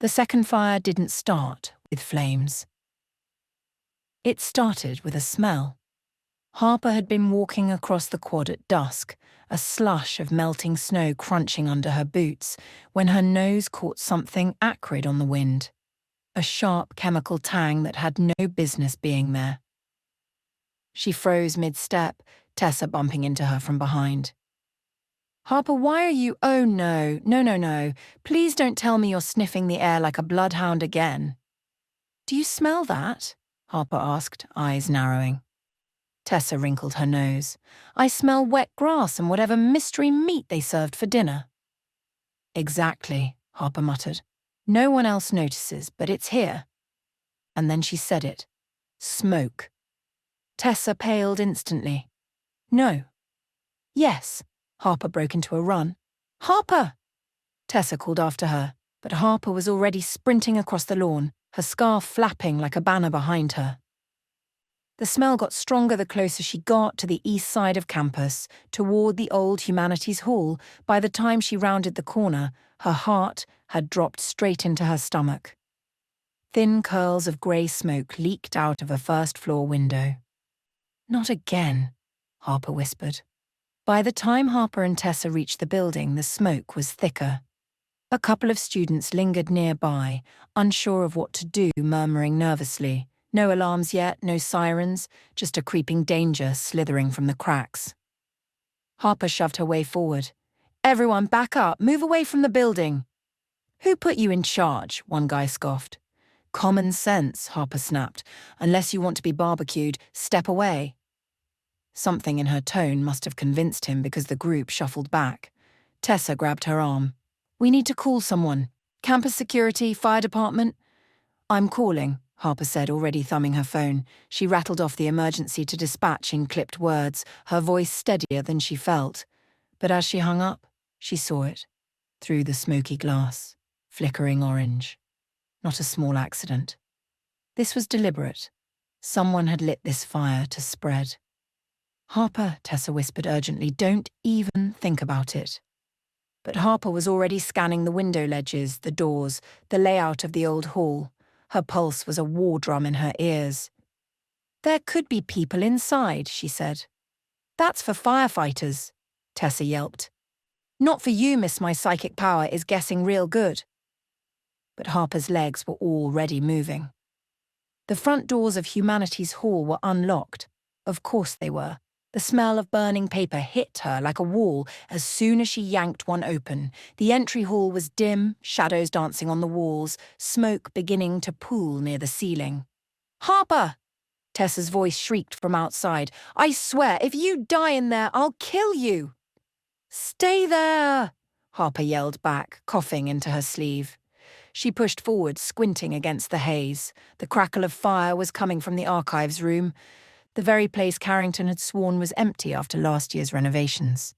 The second fire didn't start with flames. It started with a smell. Harper had been walking across the quad at dusk, a slush of melting snow crunching under her boots, when her nose caught something acrid on the wind. A sharp chemical tang that had no business being there. She froze mid-step, Tessa bumping into her from behind. "Harper, why are you— Oh no. Please don't tell me you're sniffing the air like a bloodhound again." "Do you smell that?" Harper asked, eyes narrowing. Tessa wrinkled her nose. "I smell wet grass and whatever mystery meat they served for dinner." "Exactly," Harper muttered. "No one else notices, but it's here." And then she said it. Smoke. Tessa paled instantly. "No." "Yes." Harper broke into a run. "Harper!" Tessa called after her, but Harper was already sprinting across the lawn, her scarf flapping like a banner behind her. The smell got stronger the closer she got to the east side of campus, toward the old Humanities Hall. By the time she rounded the corner, her heart had dropped straight into her stomach. Thin curls of grey smoke leaked out of a first-floor window. "Not again," Harper whispered. By the time Harper and Tessa reached the building, the smoke was thicker. A couple of students lingered nearby, unsure of what to do, murmuring nervously. No alarms yet, no sirens, just a creeping danger slithering from the cracks. Harper shoved her way forward. "Everyone back up, move away from the building." "Who put you in charge?" one guy scoffed. "Common sense," Harper snapped. "Unless you want to be barbecued, step away." Something in her tone must have convinced him because the group shuffled back. Tessa grabbed her arm. "We need to call someone. Campus security, fire department." "I'm calling," Harper said, already thumbing her phone. She rattled off the emergency to dispatch in clipped words, her voice steadier than she felt. But as she hung up, she saw it. Through the smoky glass, flickering orange. Not a small accident. This was deliberate. Someone had lit this fire to spread. "Harper," Tessa whispered urgently, "don't even think about it." But Harper was already scanning the window ledges, the doors, the layout of the old hall. Her pulse was a war drum in her ears. "There could be people inside," she said. "That's for firefighters," Tessa yelped. "Not for you, miss. My psychic power is guessing real good." But Harper's legs were already moving. The front doors of Humanities Hall were unlocked. Of course they were. The smell of burning paper hit her like a wall as soon as she yanked one open. The entry hall was dim, shadows dancing on the walls, smoke beginning to pool near the ceiling. "Harper!" Tessa's voice shrieked from outside. "I swear, if you die in there, I'll kill you!" "Stay there!" Harper yelled back, coughing into her sleeve. She pushed forward, squinting against the haze. The crackle of fire was coming from the archives room, the very place Carrington had sworn was empty after last year's renovations.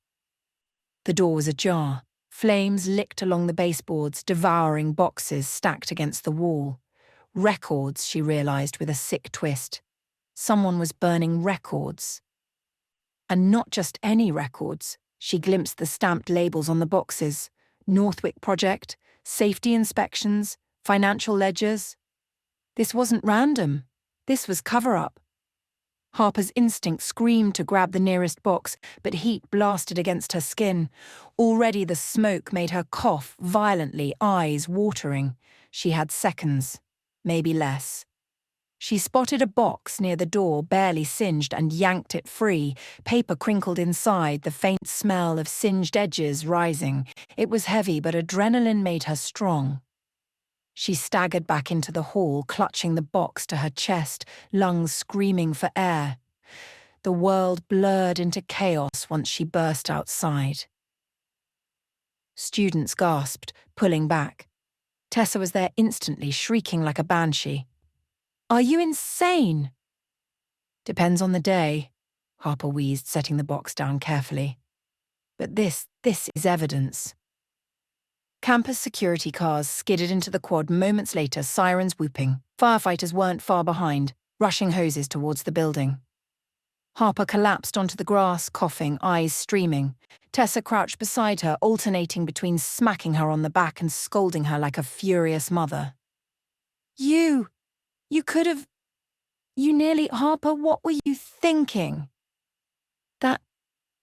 The door was ajar. Flames licked along the baseboards, devouring boxes stacked against the wall. Records, she realized with a sick twist. Someone was burning records. And not just any records. She glimpsed the stamped labels on the boxes. Northwick Project, safety inspections, financial ledgers. This wasn't random. This was cover-up. Harper's instinct screamed to grab the nearest box, but heat blasted against her skin. Already the smoke made her cough violently, eyes watering. She had seconds, maybe less. She spotted a box near the door, barely singed, and yanked it free. Paper crinkled inside, the faint smell of singed edges rising. It was heavy, but adrenaline made her strong. She staggered back into the hall, clutching the box to her chest, lungs screaming for air. The world blurred into chaos once she burst outside. Students gasped, pulling back. Tessa was there instantly, shrieking like a banshee. "Are you insane?" "Depends on the day," Harper wheezed, setting the box down carefully. "But this is evidence." Campus security cars skidded into the quad moments later, sirens whooping. Firefighters weren't far behind, rushing hoses towards the building. Harper collapsed onto the grass, coughing, eyes streaming. Tessa crouched beside her, alternating between smacking her on the back and scolding her like a furious mother. You nearly, Harper, what were you thinking?" "That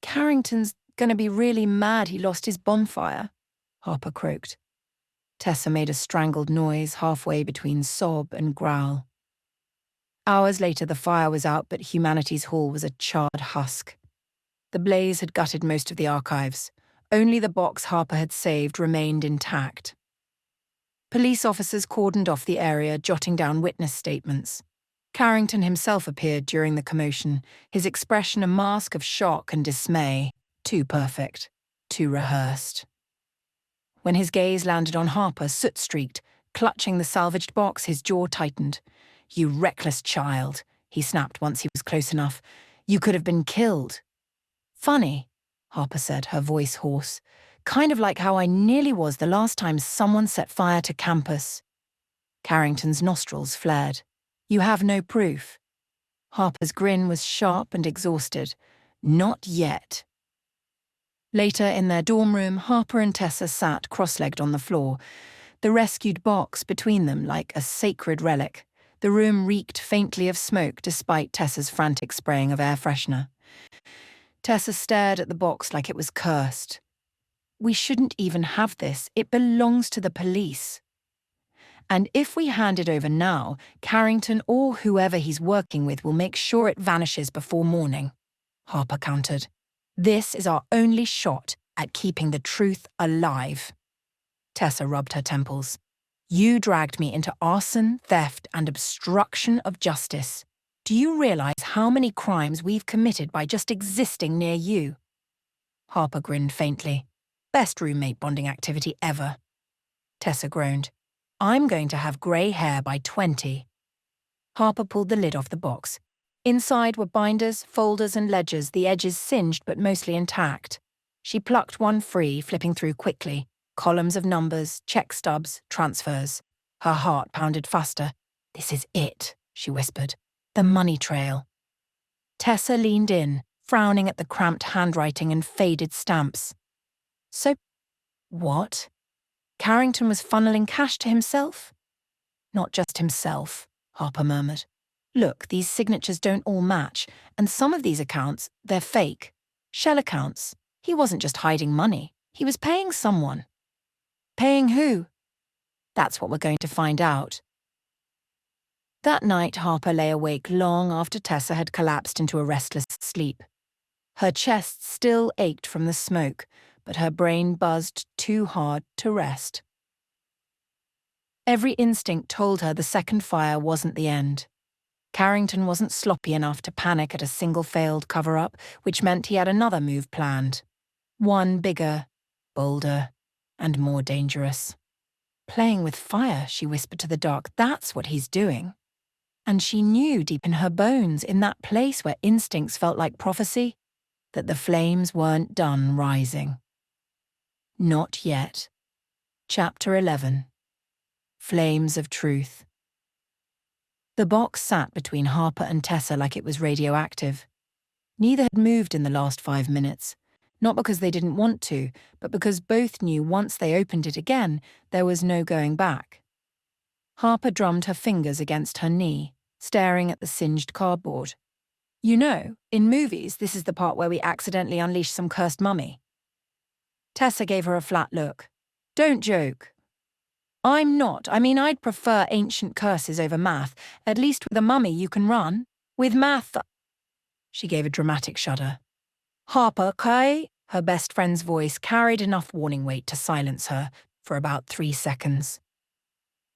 Carrington's gonna be really mad he lost his bonfire," Harper croaked. Tessa made a strangled noise halfway between sob and growl. Hours later, the fire was out, but Humanities Hall was a charred husk. The blaze had gutted most of the archives. Only the box Harper had saved remained intact. Police officers cordoned off the area, jotting down witness statements. Carrington himself appeared during the commotion, his expression a mask of shock and dismay. Too perfect, too rehearsed. When his gaze landed on Harper, soot-streaked, clutching the salvaged box, his jaw tightened. "You reckless child," he snapped once he was close enough. "You could have been killed." "Funny," Harper said, her voice hoarse. "Kind of like how I nearly was the last time someone set fire to campus." Carrington's nostrils flared. "You have no proof." Harper's grin was sharp and exhausted. "Not yet." Later, in their dorm room, Harper and Tessa sat cross-legged on the floor, the rescued box between them like a sacred relic. The room reeked faintly of smoke despite Tessa's frantic spraying of air freshener. Tessa stared at the box like it was cursed. "We shouldn't even have this. It belongs to the police. And if we hand it over now, Carrington or whoever he's working with will make sure it vanishes before morning," Harper countered. "This is our only shot at keeping the truth alive." Tessa rubbed her temples. "You dragged me into arson, theft, and obstruction of justice. Do you realize how many crimes we've committed by just existing near you?" Harper grinned faintly. "Best roommate bonding activity ever." Tessa groaned. "I'm going to have grey hair by 20. Harper pulled the lid off the box. Inside were binders, folders, and ledgers, the edges singed but mostly intact. She plucked one free, flipping through quickly. Columns of numbers, check stubs, transfers. Her heart pounded faster. "This is it," she whispered. "The money trail." Tessa leaned in, frowning at the cramped handwriting and faded stamps. "So, what? Carrington was funneling cash to himself?" "Not just himself," Harper murmured. "Look, these signatures don't all match, and some of these accounts, they're fake. Shell accounts. He wasn't just hiding money. He was paying someone." "Paying who?" "That's what we're going to find out." That night, Harper lay awake long after Tessa had collapsed into a restless sleep. Her chest still ached from the smoke, but her brain buzzed too hard to rest. Every instinct told her the second fire wasn't the end. Carrington wasn't sloppy enough to panic at a single failed cover-up, which meant he had another move planned. One bigger, bolder, and more dangerous. "Playing with fire," she whispered to the dark. "That's what he's doing." And she knew deep in her bones, in that place where instincts felt like prophecy, that the flames weren't done rising. Not yet. Chapter 11. Flames of Truth. The box sat between Harper and Tessa like it was radioactive. Neither had moved in the last 5 minutes, not because they didn't want to, but because both knew once they opened it again, there was no going back. Harper drummed her fingers against her knee, staring at the singed cardboard. You know, in movies, this is the part where we accidentally unleash some cursed mummy. Tessa gave her a flat look. Don't joke. I'm not. I'd prefer ancient curses over math. At least with a mummy you can run. With math... She gave a dramatic shudder. Harper, Kai? Her best friend's voice carried enough warning weight to silence her for about 3 seconds.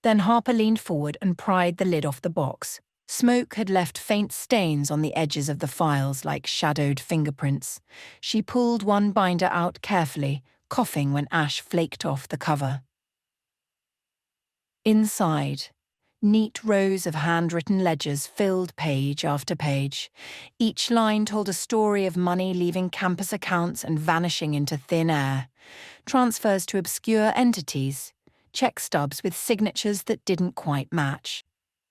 Then Harper leaned forward and pried the lid off the box. Smoke had left faint stains on the edges of the files like shadowed fingerprints. She pulled one binder out carefully, coughing when ash flaked off the cover. Inside, neat rows of handwritten ledgers filled page after page. Each line told a story of money leaving campus accounts and vanishing into thin air. Transfers to obscure entities, check stubs with signatures that didn't quite match.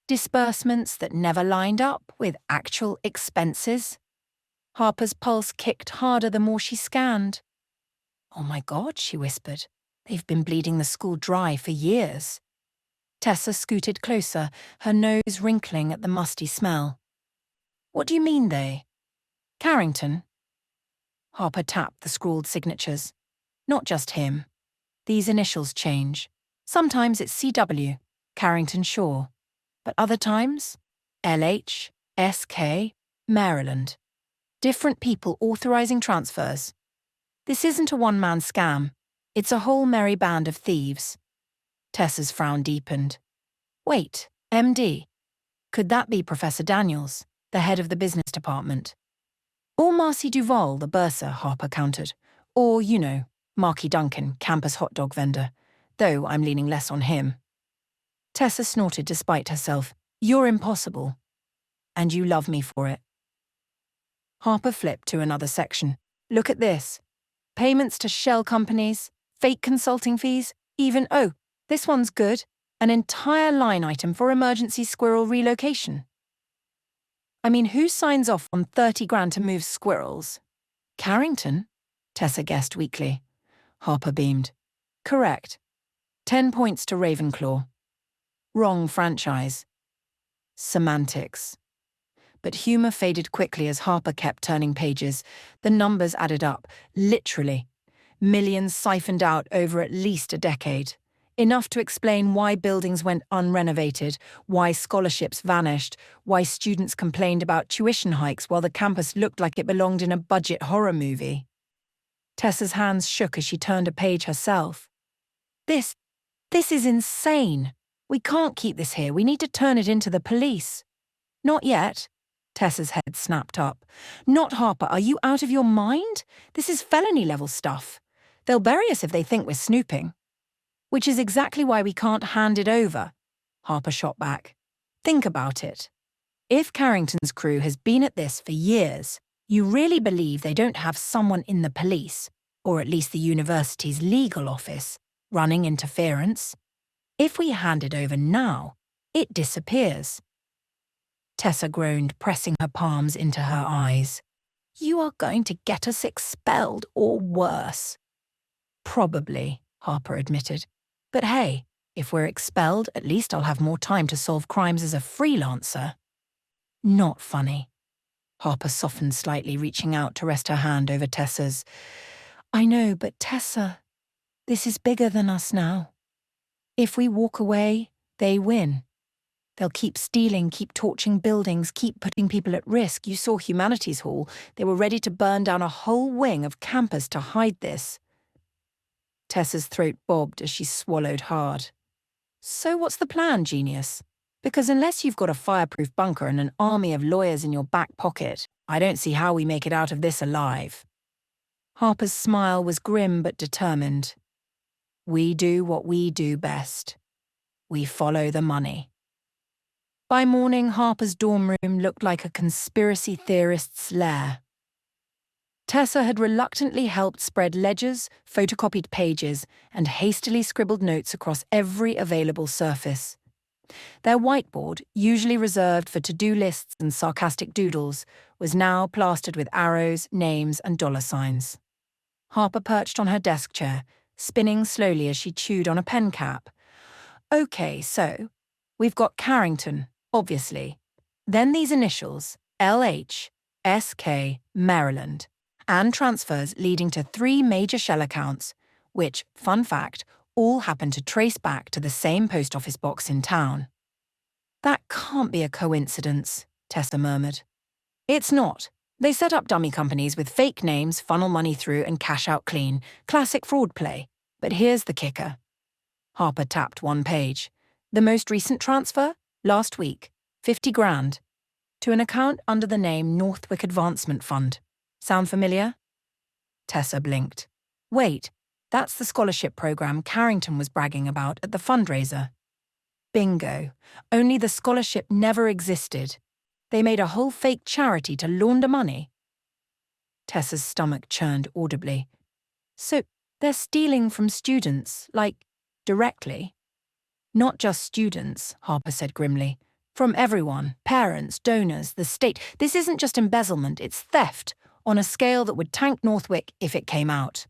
Disbursements that never lined up with actual expenses. Harper's pulse kicked harder the more she scanned. Oh my God, she whispered. They've been bleeding the school dry for years. Tessa scooted closer, her nose wrinkling at the musty smell. What do you mean they? Carrington? Harper tapped the scrawled signatures. Not just him. These initials change. Sometimes it's CW, Carrington Shaw. But other times, LH, SK, Maryland. Different people authorizing transfers. This isn't a one-man scam. It's a whole merry band of thieves. Tessa's frown deepened. Wait, MD. Could that be Professor Daniels, the head of the business department? Or Marcy Duval, the bursar, Harper countered. Or, Marky Duncan, campus hot dog vendor. Though I'm leaning less on him. Tessa snorted despite herself. You're impossible. And you love me for it. Harper flipped to another section. Look at this. Payments to shell companies, fake consulting fees, even, this one's good, an entire line item for emergency squirrel relocation. Who signs off on 30 grand to move squirrels? Carrington? Tessa guessed weakly. Harper beamed. Correct. 10 points to Ravenclaw. Wrong franchise. Semantics. But humour faded quickly as Harper kept turning pages. The numbers added up, literally. Millions siphoned out over at least a decade. Enough to explain why buildings went unrenovated, why scholarships vanished, why students complained about tuition hikes while the campus looked like it belonged in a budget horror movie. Tessa's hands shook as she turned a page herself. This is insane. We can't keep this here. We need to turn it into the police. Not yet. Tessa's head snapped up. Not Harper, are you out of your mind? This is felony-level stuff. They'll bury us if they think we're snooping. Which is exactly why we can't hand it over, Harper shot back. Think about it. If Carrington's crew has been at this for years, you really believe they don't have someone in the police, or at least the university's legal office, running interference? If we hand it over now, it disappears. Tessa groaned, pressing her palms into her eyes. You are going to get us expelled or worse. Probably, Harper admitted. But hey, if we're expelled, at least I'll have more time to solve crimes as a freelancer. Not funny. Harper softened slightly, reaching out to rest her hand over Tessa's. I know, but Tessa, this is bigger than us now. If we walk away, they win. They'll keep stealing, keep torching buildings, keep putting people at risk. You saw Humanities Hall. They were ready to burn down a whole wing of campus to hide this. Tessa's throat bobbed as she swallowed hard. So what's the plan, genius? Because unless you've got a fireproof bunker and an army of lawyers in your back pocket, I don't see how we make it out of this alive. Harper's smile was grim but determined. We do what we do best. We follow the money. By morning, Harper's dorm room looked like a conspiracy theorist's lair. Tessa had reluctantly helped spread ledgers, photocopied pages, and hastily scribbled notes across every available surface. Their whiteboard, usually reserved for to-do lists and sarcastic doodles, was now plastered with arrows, names, and dollar signs. Harper perched on her desk chair, spinning slowly as she chewed on a pen cap. Okay, so we've got Carrington, obviously. Then these initials, LH, SK, Maryland, and transfers leading to 3 major shell accounts, which, fun fact, all happen to trace back to the same post office box in town. That can't be a coincidence, Tessa murmured. It's not. They set up dummy companies with fake names, funnel money through, and cash out clean. Classic fraud play. But here's the kicker. Harper tapped one page. The most recent transfer? Last week. 50 grand. To an account under the name Northwick Advancement Fund. Sound familiar? Tessa blinked. Wait, that's the scholarship program Carrington was bragging about at the fundraiser. Bingo. Only the scholarship never existed. They made a whole fake charity to launder money. Tessa's stomach churned audibly. So they're stealing from students, like, directly? Not just students, Harper said grimly. From everyone, parents, donors, the state. This isn't just embezzlement, it's theft, on a scale that would tank Northwick if it came out.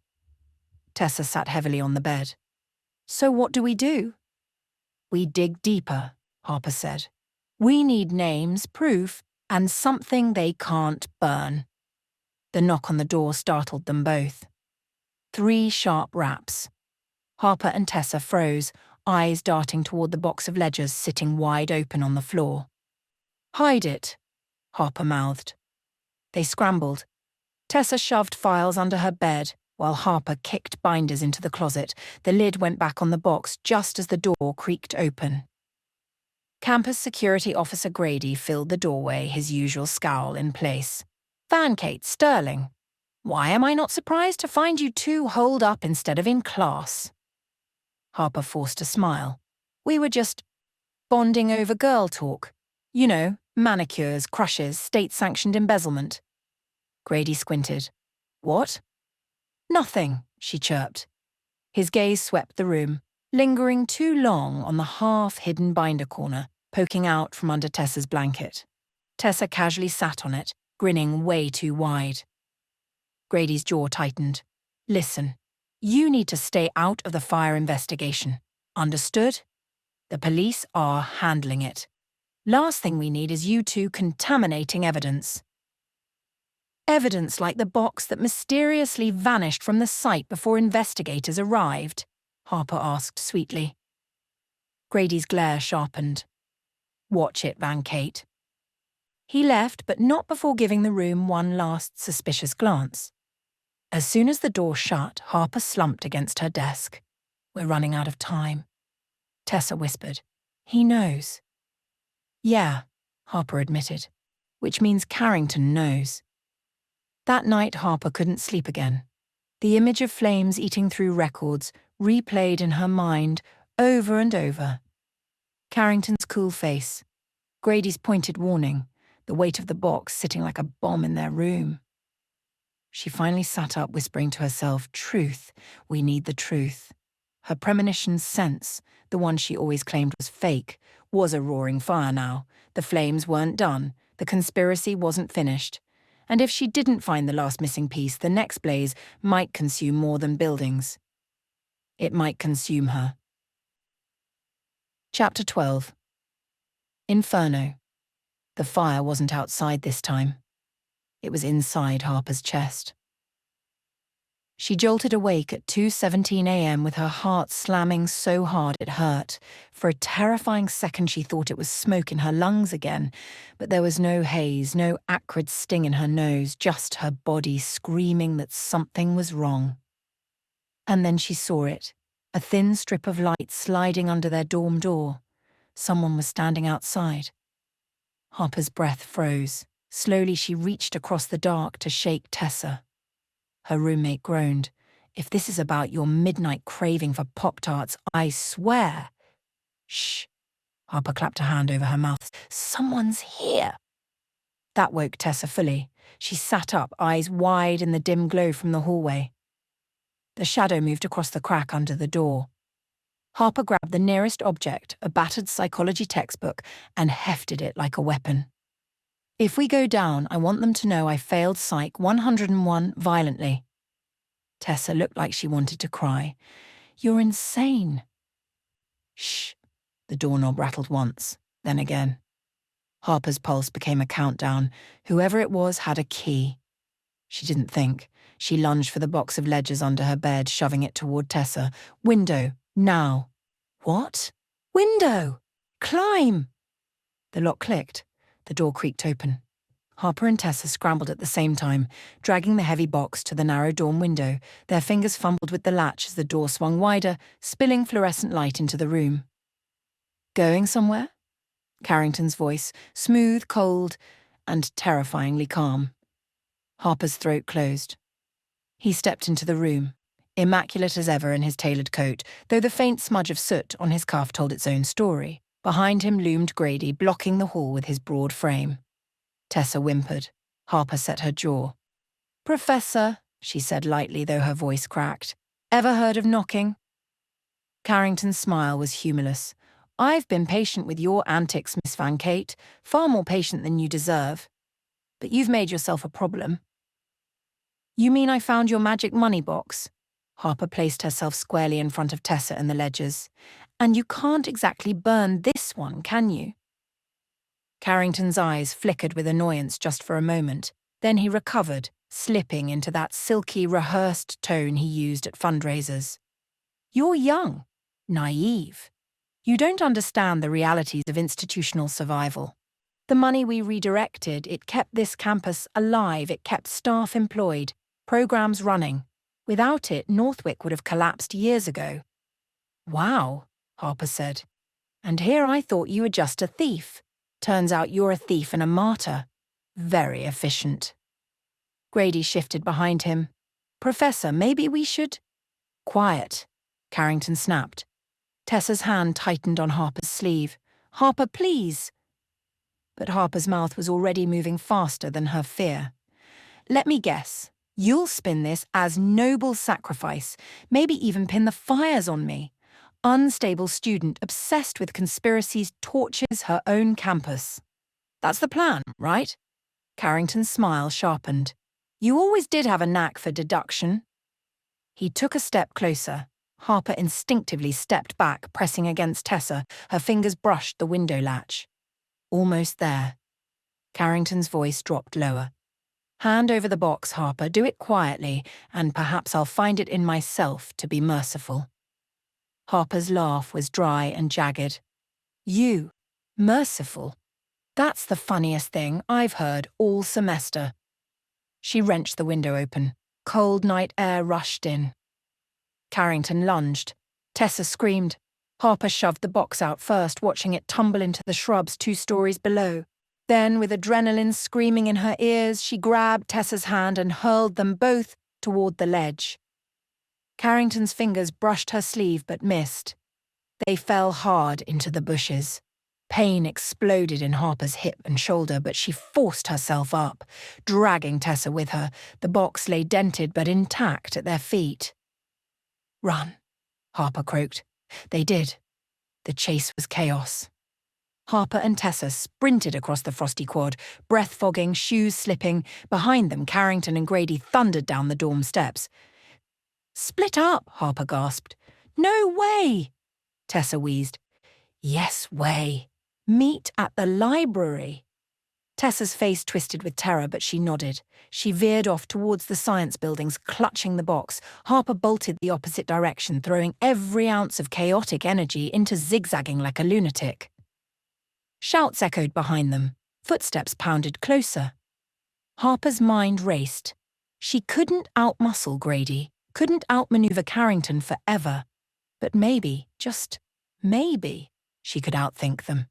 Tessa sat heavily on the bed. So what do? We dig deeper, Harper said. We need names, proof, and something they can't burn. The knock on the door startled them both. 3 sharp raps. Harper and Tessa froze, eyes darting toward the box of ledgers sitting wide open on the floor. Hide it, Harper mouthed. They scrambled. Tessa shoved files under her bed, while Harper kicked binders into the closet. The lid went back on the box just as the door creaked open. Campus Security Officer Grady filled the doorway, his usual scowl in place. Van Kate Sterling. Why am I not surprised to find you 2 holed up instead of in class? Harper forced a smile. We were just bonding over girl talk. You know, manicures, crushes, state-sanctioned embezzlement. Grady squinted. What? Nothing, she chirped. His gaze swept the room, lingering too long on the half-hidden binder corner, poking out from under Tessa's blanket. Tessa casually sat on it, grinning way too wide. Grady's jaw tightened. Listen, you need to stay out of the fire investigation. Understood? The police are handling it. Last thing we need is you 2 contaminating evidence. Evidence like the box that mysteriously vanished from the site before investigators arrived, Harper asked sweetly. Grady's glare sharpened. Watch it, Van Kate. He left, but not before giving the room one last suspicious glance. As soon as the door shut, Harper slumped against her desk. We're running out of time. Tessa whispered. He knows. Yeah, Harper admitted, which means Carrington knows. That night, Harper couldn't sleep again. The image of flames eating through records replayed in her mind over and over. Carrington's cool face, Grady's pointed warning, the weight of the box sitting like a bomb in their room. She finally sat up, whispering to herself, truth, we need the truth. Her premonition's sense, the one she always claimed was fake, was a roaring fire now. The flames weren't done, the conspiracy wasn't finished. And if she didn't find the last missing piece, the next blaze might consume more than buildings. It might consume her. Chapter 12. Inferno. The fire wasn't outside this time. It was inside Harper's chest. She jolted awake at 2:17 a.m. with her heart slamming so hard it hurt. For a terrifying second she thought it was smoke in her lungs again, but there was no haze, no acrid sting in her nose, just her body screaming that something was wrong. And then she saw it, a thin strip of light sliding under their dorm door. Someone was standing outside. Harper's breath froze. Slowly she reached across the dark to shake Tessa. Her roommate groaned. If this is about your midnight craving for Pop-Tarts, I swear. Shh. Harper clapped a hand over her mouth. Someone's here. That woke Tessa fully. She sat up, eyes wide in the dim glow from the hallway. The shadow moved across the crack under the door. Harper grabbed the nearest object, a battered psychology textbook, and hefted it like a weapon. If we go down, I want them to know I failed Psych 101 violently. Tessa looked like she wanted to cry. You're insane. Shh. The doorknob rattled once, then again. Harper's pulse became a countdown. Whoever it was had a key. She didn't think. She lunged for the box of ledgers under her bed, shoving it toward Tessa. Window, now. What? Window! Climb! The lock clicked. The door creaked open. Harper and Tessa scrambled at the same time, dragging the heavy box to the narrow dorm window. Their fingers fumbled with the latch as the door swung wider, spilling fluorescent light into the room. Going somewhere? Carrington's voice, smooth, cold, and terrifyingly calm. Harper's throat closed. He stepped into the room, immaculate as ever in his tailored coat, though the faint smudge of soot on his cuff told its own story. Behind him loomed Grady, blocking the hall with his broad frame. Tessa whimpered. Harper set her jaw. Professor, she said lightly, though her voice cracked. Ever heard of knocking? Carrington's smile was humorless. I've been patient with your antics, Miss Van Kate, far more patient than you deserve. But you've made yourself a problem. You mean I found your magic money box? Harper placed herself squarely in front of Tessa and the ledgers. And you can't exactly burn this one, can you? Carrington's eyes flickered with annoyance just for a moment. Then he recovered, slipping into that silky, rehearsed tone he used at fundraisers. You're young, naive. You don't understand the realities of institutional survival. The money we redirected, it kept this campus alive, it kept staff employed, programs running. Without it, Northwick would have collapsed years ago. Wow, Harper said. And here I thought you were just a thief. Turns out you're a thief and a martyr. Very efficient. Grady shifted behind him. Professor, maybe we should… Quiet, Carrington snapped. Tessa's hand tightened on Harper's sleeve. Harper, please. But Harper's mouth was already moving faster than her fear. Let me guess. You'll spin this as noble sacrifice, maybe even pin the fires on me. Unstable student obsessed with conspiracies torches her own campus. That's the plan, right? Carrington's smile sharpened. You always did have a knack for deduction. He took a step closer. Harper instinctively stepped back, pressing against Tessa. Her fingers brushed the window latch. Almost there. Carrington's voice dropped lower. Hand over the box, Harper. Do it quietly, and perhaps I'll find it in myself to be merciful. Harper's laugh was dry and jagged. You, merciful. That's the funniest thing I've heard all semester. She wrenched the window open. Cold night air rushed in. Carrington lunged. Tessa screamed. Harper shoved the box out first, watching it tumble into the shrubs 2 stories below. Then, with adrenaline screaming in her ears, she grabbed Tessa's hand and hurled them both toward the ledge. Carrington's fingers brushed her sleeve but missed. They fell hard into the bushes. Pain exploded in Harper's hip and shoulder, but she forced herself up, dragging Tessa with her. The box lay dented but intact at their feet. Run, Harper croaked. They did. The chase was chaos. Harper and Tessa sprinted across the frosty quad, breath fogging, shoes slipping. Behind them, Carrington and Grady thundered down the dorm steps. Split up, Harper gasped. No way, Tessa wheezed. Yes way. Meet at the library. Tessa's face twisted with terror, but she nodded. She veered off towards the science buildings, clutching the box. Harper bolted the opposite direction, throwing every ounce of chaotic energy into zigzagging like a lunatic. Shouts echoed behind them. Footsteps pounded closer. Harper's mind raced. She couldn't outmuscle Grady, couldn't outmaneuver Carrington forever. But maybe, just maybe, she could outthink them.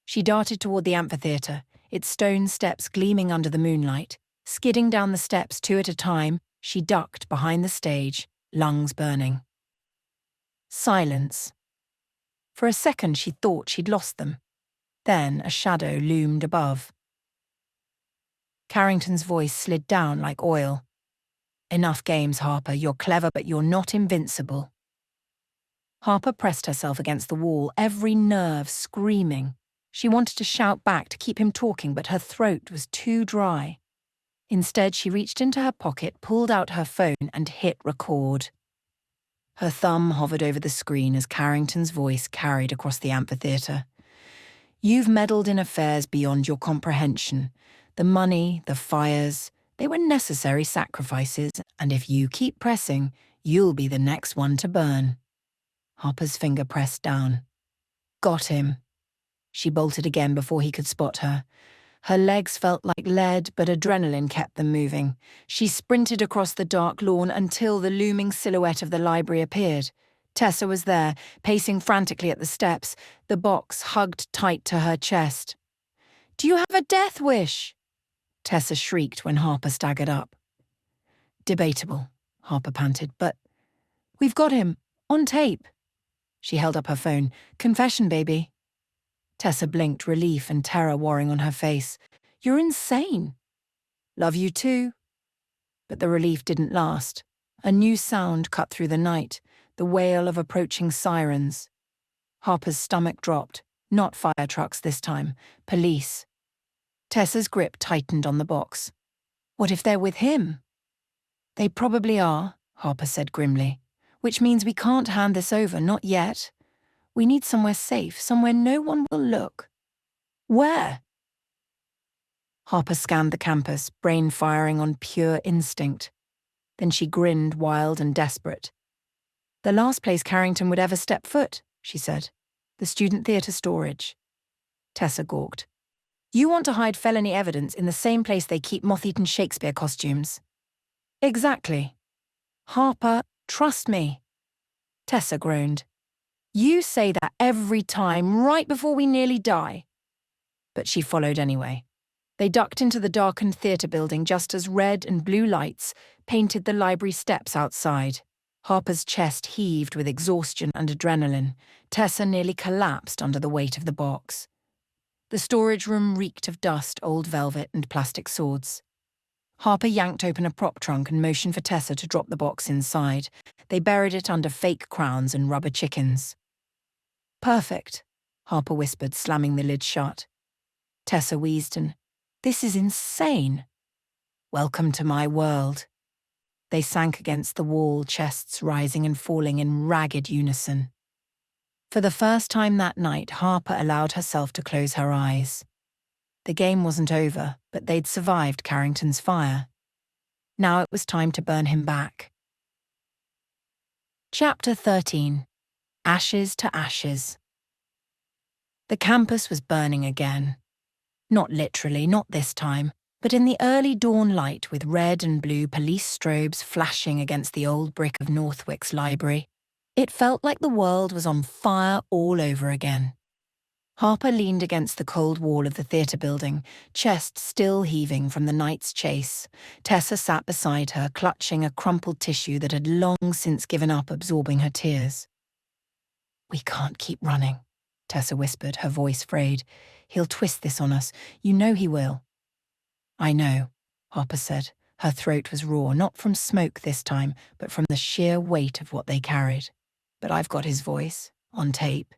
She darted toward the amphitheatre, its stone steps gleaming under the moonlight. Skidding down the steps 2 at a time, she ducked behind the stage, lungs burning. Silence. For a second she thought she'd lost them. Then a shadow loomed above. Carrington's voice slid down like oil. Enough games, Harper. You're clever, but you're not invincible. Harper pressed herself against the wall, every nerve screaming. She wanted to shout back to keep him talking, but her throat was too dry. Instead, she reached into her pocket, pulled out her phone, and hit record. Her thumb hovered over the screen as Carrington's voice carried across the amphitheatre. "You've meddled in affairs beyond your comprehension. The money, the fires, they were necessary sacrifices, and if you keep pressing, you'll be the next one to burn." Harper's finger pressed down. "Got him." She bolted again before he could spot her. Her legs felt like lead, but adrenaline kept them moving. She sprinted across the dark lawn until the looming silhouette of the library appeared. Tessa was there, pacing frantically at the steps, the box hugged tight to her chest. "Do you have a death wish?" Tessa shrieked when Harper staggered up. "Debatable," Harper panted, "but we've got him, on tape." She held up her phone. "Confession, baby." Tessa blinked, relief and terror warring on her face. "You're insane." "Love you too." But the relief didn't last. A new sound cut through the night, the wail of approaching sirens. Harper's stomach dropped. Not fire trucks this time, police. Tessa's grip tightened on the box. What if they're with him? "They probably are," Harper said grimly. "Which means we can't hand this over, not yet. We need somewhere safe, somewhere no one will look." "Where?" Harper scanned the campus, brain firing on pure instinct. Then she grinned, wild and desperate. "The last place Carrington would ever step foot," she said. "The student theatre storage." Tessa gawked. "You want to hide felony evidence in the same place they keep moth-eaten Shakespeare costumes?" "Exactly." "Harper, trust me." Tessa groaned. "You say that every time, right before we nearly die." But she followed anyway. They ducked into the darkened theatre building just as red and blue lights painted the library steps outside. Harper's chest heaved with exhaustion and adrenaline. Tessa nearly collapsed under the weight of the box. The storage room reeked of dust, old velvet, and plastic swords. Harper yanked open a prop trunk and motioned for Tessa to drop the box inside. They buried it under fake crowns and rubber chickens. "Perfect," Harper whispered, slamming the lid shut. Tessa wheezed and, "This is insane." "Welcome to my world." They sank against the wall, chests rising and falling in ragged unison. For the first time that night, Harper allowed herself to close her eyes. The game wasn't over, but they'd survived Carrington's fire. Now it was time to burn him back. Chapter 13. Ashes to Ashes. The campus was burning again. Not literally, not this time, but in the early dawn light with red and blue police strobes flashing against the old brick of Northwick's library. It felt like the world was on fire all over again. Harper leaned against the cold wall of the theatre building, chest still heaving from the night's chase. Tessa sat beside her, clutching a crumpled tissue that had long since given up absorbing her tears. "We can't keep running," Tessa whispered, her voice frayed. "He'll twist this on us. You know he will." "I know," Harper said. Her throat was raw, not from smoke this time, but from the sheer weight of what they carried. "But I've got his voice, on tape.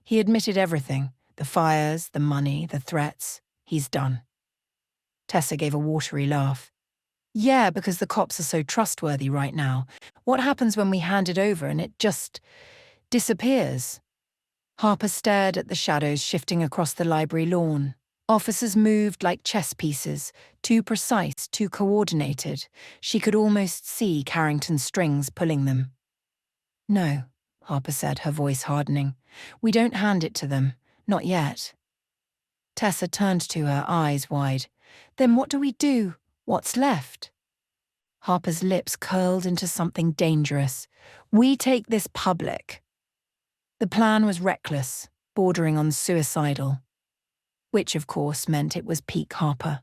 He admitted everything. The fires, the money, the threats. He's done." Tessa gave a watery laugh. "Yeah, because the cops are so trustworthy right now. What happens when we hand it over and it just disappears?" Harper stared at the shadows shifting across the library lawn. Officers moved like chess pieces, too precise, too coordinated. She could almost see Carrington's strings pulling them. "No," Harper said, her voice hardening. "We don't hand it to them. Not yet." Tessa turned to her, eyes wide. "Then what do we do? What's left?" Harper's lips curled into something dangerous. "We take this public." The plan was reckless, bordering on suicidal. Which, of course, meant it was peak Harper.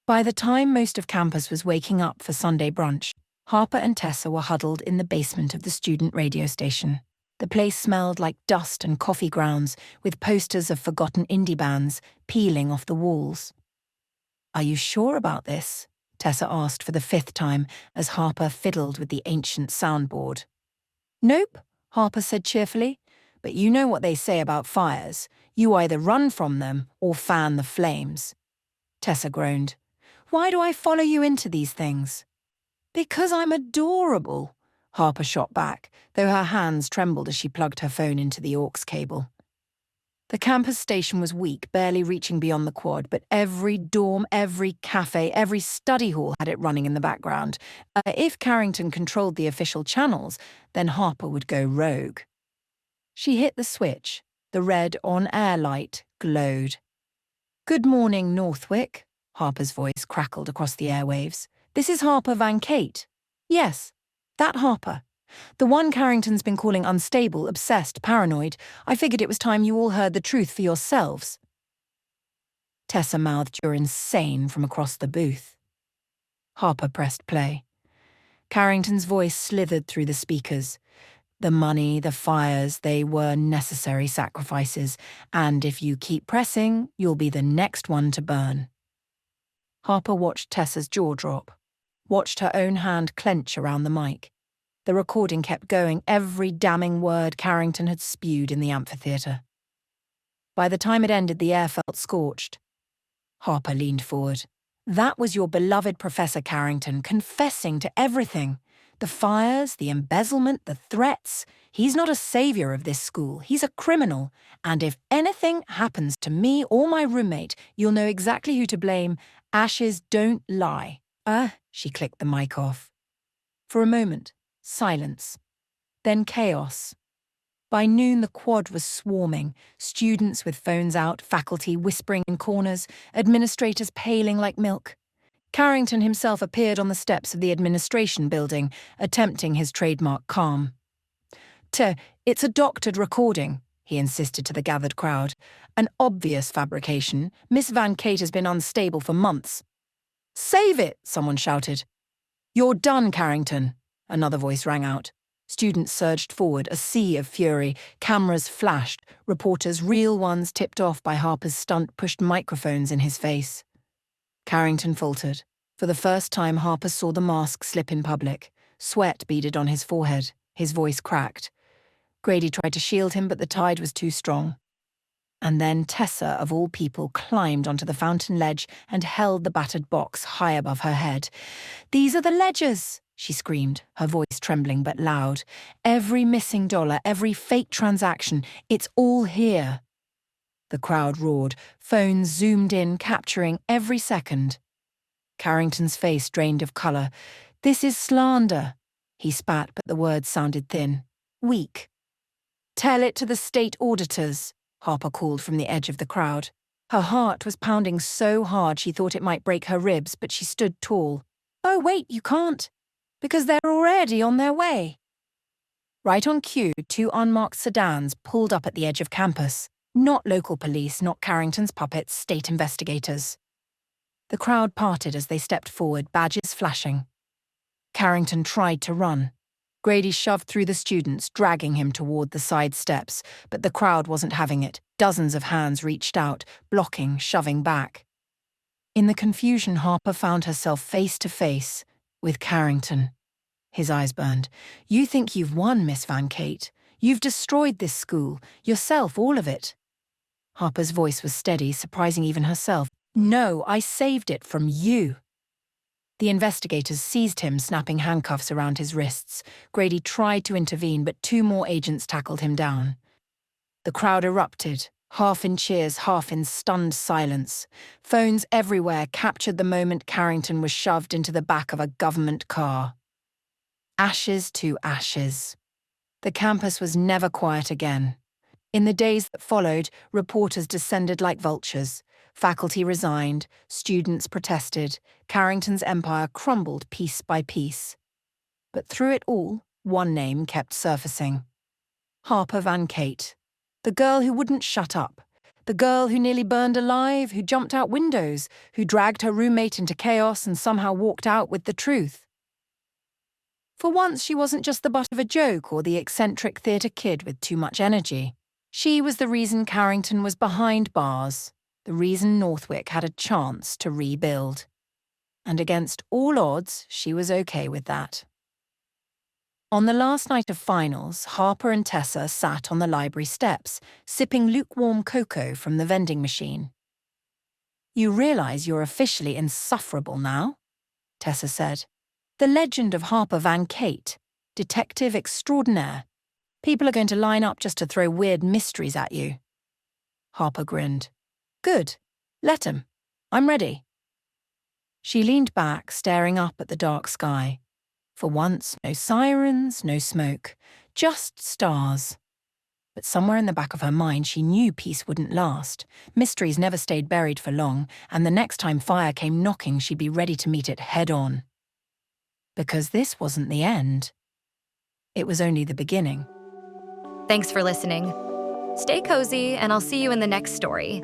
By the time most of campus was waking up for Sunday brunch, Harper and Tessa were huddled in the basement of the student radio station. The place smelled like dust and coffee grounds, with posters of forgotten indie bands peeling off the walls. "Are you sure about this?" Tessa asked for the 5th time as Harper fiddled with the ancient soundboard. "Nope, Harper said cheerfully. But you know what they say about fires. You either run from them or fan the flames. Tessa groaned. Why do I follow you into these things? Because I'm adorable, Harper shot back, though her hands trembled as she plugged her phone into the aux cable. The campus station was weak, barely reaching beyond the quad, but every dorm, every cafe, every study hall had it running in the background. If Carrington controlled the official channels, then Harper would go rogue. She hit the switch. The red on-air light glowed. Good morning, Northwick, Harper's voice crackled across the airwaves. This is Harper Van Kate. Yes, that Harper. The one Carrington's been calling unstable, obsessed, paranoid. I figured it was time you all heard the truth for yourselves. Tessa mouthed, "You're insane," from across the booth. Harper pressed play. Carrington's voice slithered through the speakers. The money, the fires, they were necessary sacrifices, and if you keep pressing, you'll be the next one to burn. Harper watched Tessa's jaw drop, watched her own hand clench around the mic. The recording kept going, every damning word Carrington had spewed in the amphitheatre. By the time it ended, the air felt scorched. Harper leaned forward. That was your beloved Professor Carrington, confessing to everything. The fires, the embezzlement, the threats. He's not a savior of this school. He's a criminal. And if anything happens to me or my roommate, you'll know exactly who to blame. Ashes don't lie. She clicked the mic off. For a moment, silence. Then chaos. By noon, the quad was swarming, students with phones out, faculty whispering in corners, administrators paling like milk. Carrington himself appeared on the steps of the administration building, attempting his trademark calm. It's a doctored recording, he insisted to the gathered crowd. An obvious fabrication. Miss Van Kate has been unstable for months. Save it, someone shouted. You're done, Carrington, another voice rang out. Students surged forward, a sea of fury. Cameras flashed. Reporters, real ones tipped off by Harper's stunt, pushed microphones in his face. Carrington faltered. For the first time, Harper saw the mask slip in public. Sweat beaded on his forehead. His voice cracked. Grady tried to shield him, but the tide was too strong. And then Tessa, of all people, climbed onto the fountain ledge and held the battered box high above her head. These are the ledgers, she screamed, her voice trembling but loud. Every missing dollar, every fake transaction, it's all here. The crowd roared. Phones zoomed in, capturing every second. Carrington's face drained of colour. This is slander. He spat, but the words sounded thin. Weak. Tell it to the state auditors, Harper called from the edge of the crowd. Her heart was pounding so hard she thought it might break her ribs, but she stood tall. Oh, wait, you can't. Because they're already on their way. Right on cue, 2 unmarked sedans pulled up at the edge of campus. Not local police, not Carrington's puppets, state investigators. The crowd parted as they stepped forward, badges flashing. Carrington tried to run. Grady shoved through the students, dragging him toward the side steps, but the crowd wasn't having it. Dozens of hands reached out, blocking, shoving back. In the confusion, Harper found herself face to face with Carrington. His eyes burned. You think you've won, Miss Van Kate. You've destroyed this school, yourself, all of it. Harper's voice was steady, surprising even herself. No, I saved it from you. The investigators seized him, snapping handcuffs around his wrists. Grady tried to intervene, but 2 more agents tackled him down. The crowd erupted, half in cheers, half in stunned silence. Phones everywhere captured the moment Carrington was shoved into the back of a government car. Ashes to ashes. The campus was never quiet again. In the days that followed, reporters descended like vultures. Faculty resigned, students protested, Carrington's empire crumbled piece by piece. But through it all, one name kept surfacing. Harper Van Kate. The girl who wouldn't shut up. The girl who nearly burned alive, who jumped out windows, who dragged her roommate into chaos and somehow walked out with the truth. For once, she wasn't just the butt of a joke or the eccentric theatre kid with too much energy. She was the reason Carrington was behind bars, the reason Northwick had a chance to rebuild. And against all odds, she was okay with that. On the last night of finals, Harper and Tessa sat on the library steps, sipping lukewarm cocoa from the vending machine. "You realize you're officially insufferable now?" Tessa said. "The legend of Harper Van Kate, detective extraordinaire. People are going to line up just to throw weird mysteries at you." Harper grinned. "Good. Let 'em. I'm ready." She leaned back, staring up at the dark sky. For once, no sirens, no smoke, just stars. But somewhere in the back of her mind, she knew peace wouldn't last. Mysteries never stayed buried for long, and the next time fire came knocking, she'd be ready to meet it head-on. Because this wasn't the end. It was only the beginning. Thanks for listening. Stay cozy, and I'll see you in the next story.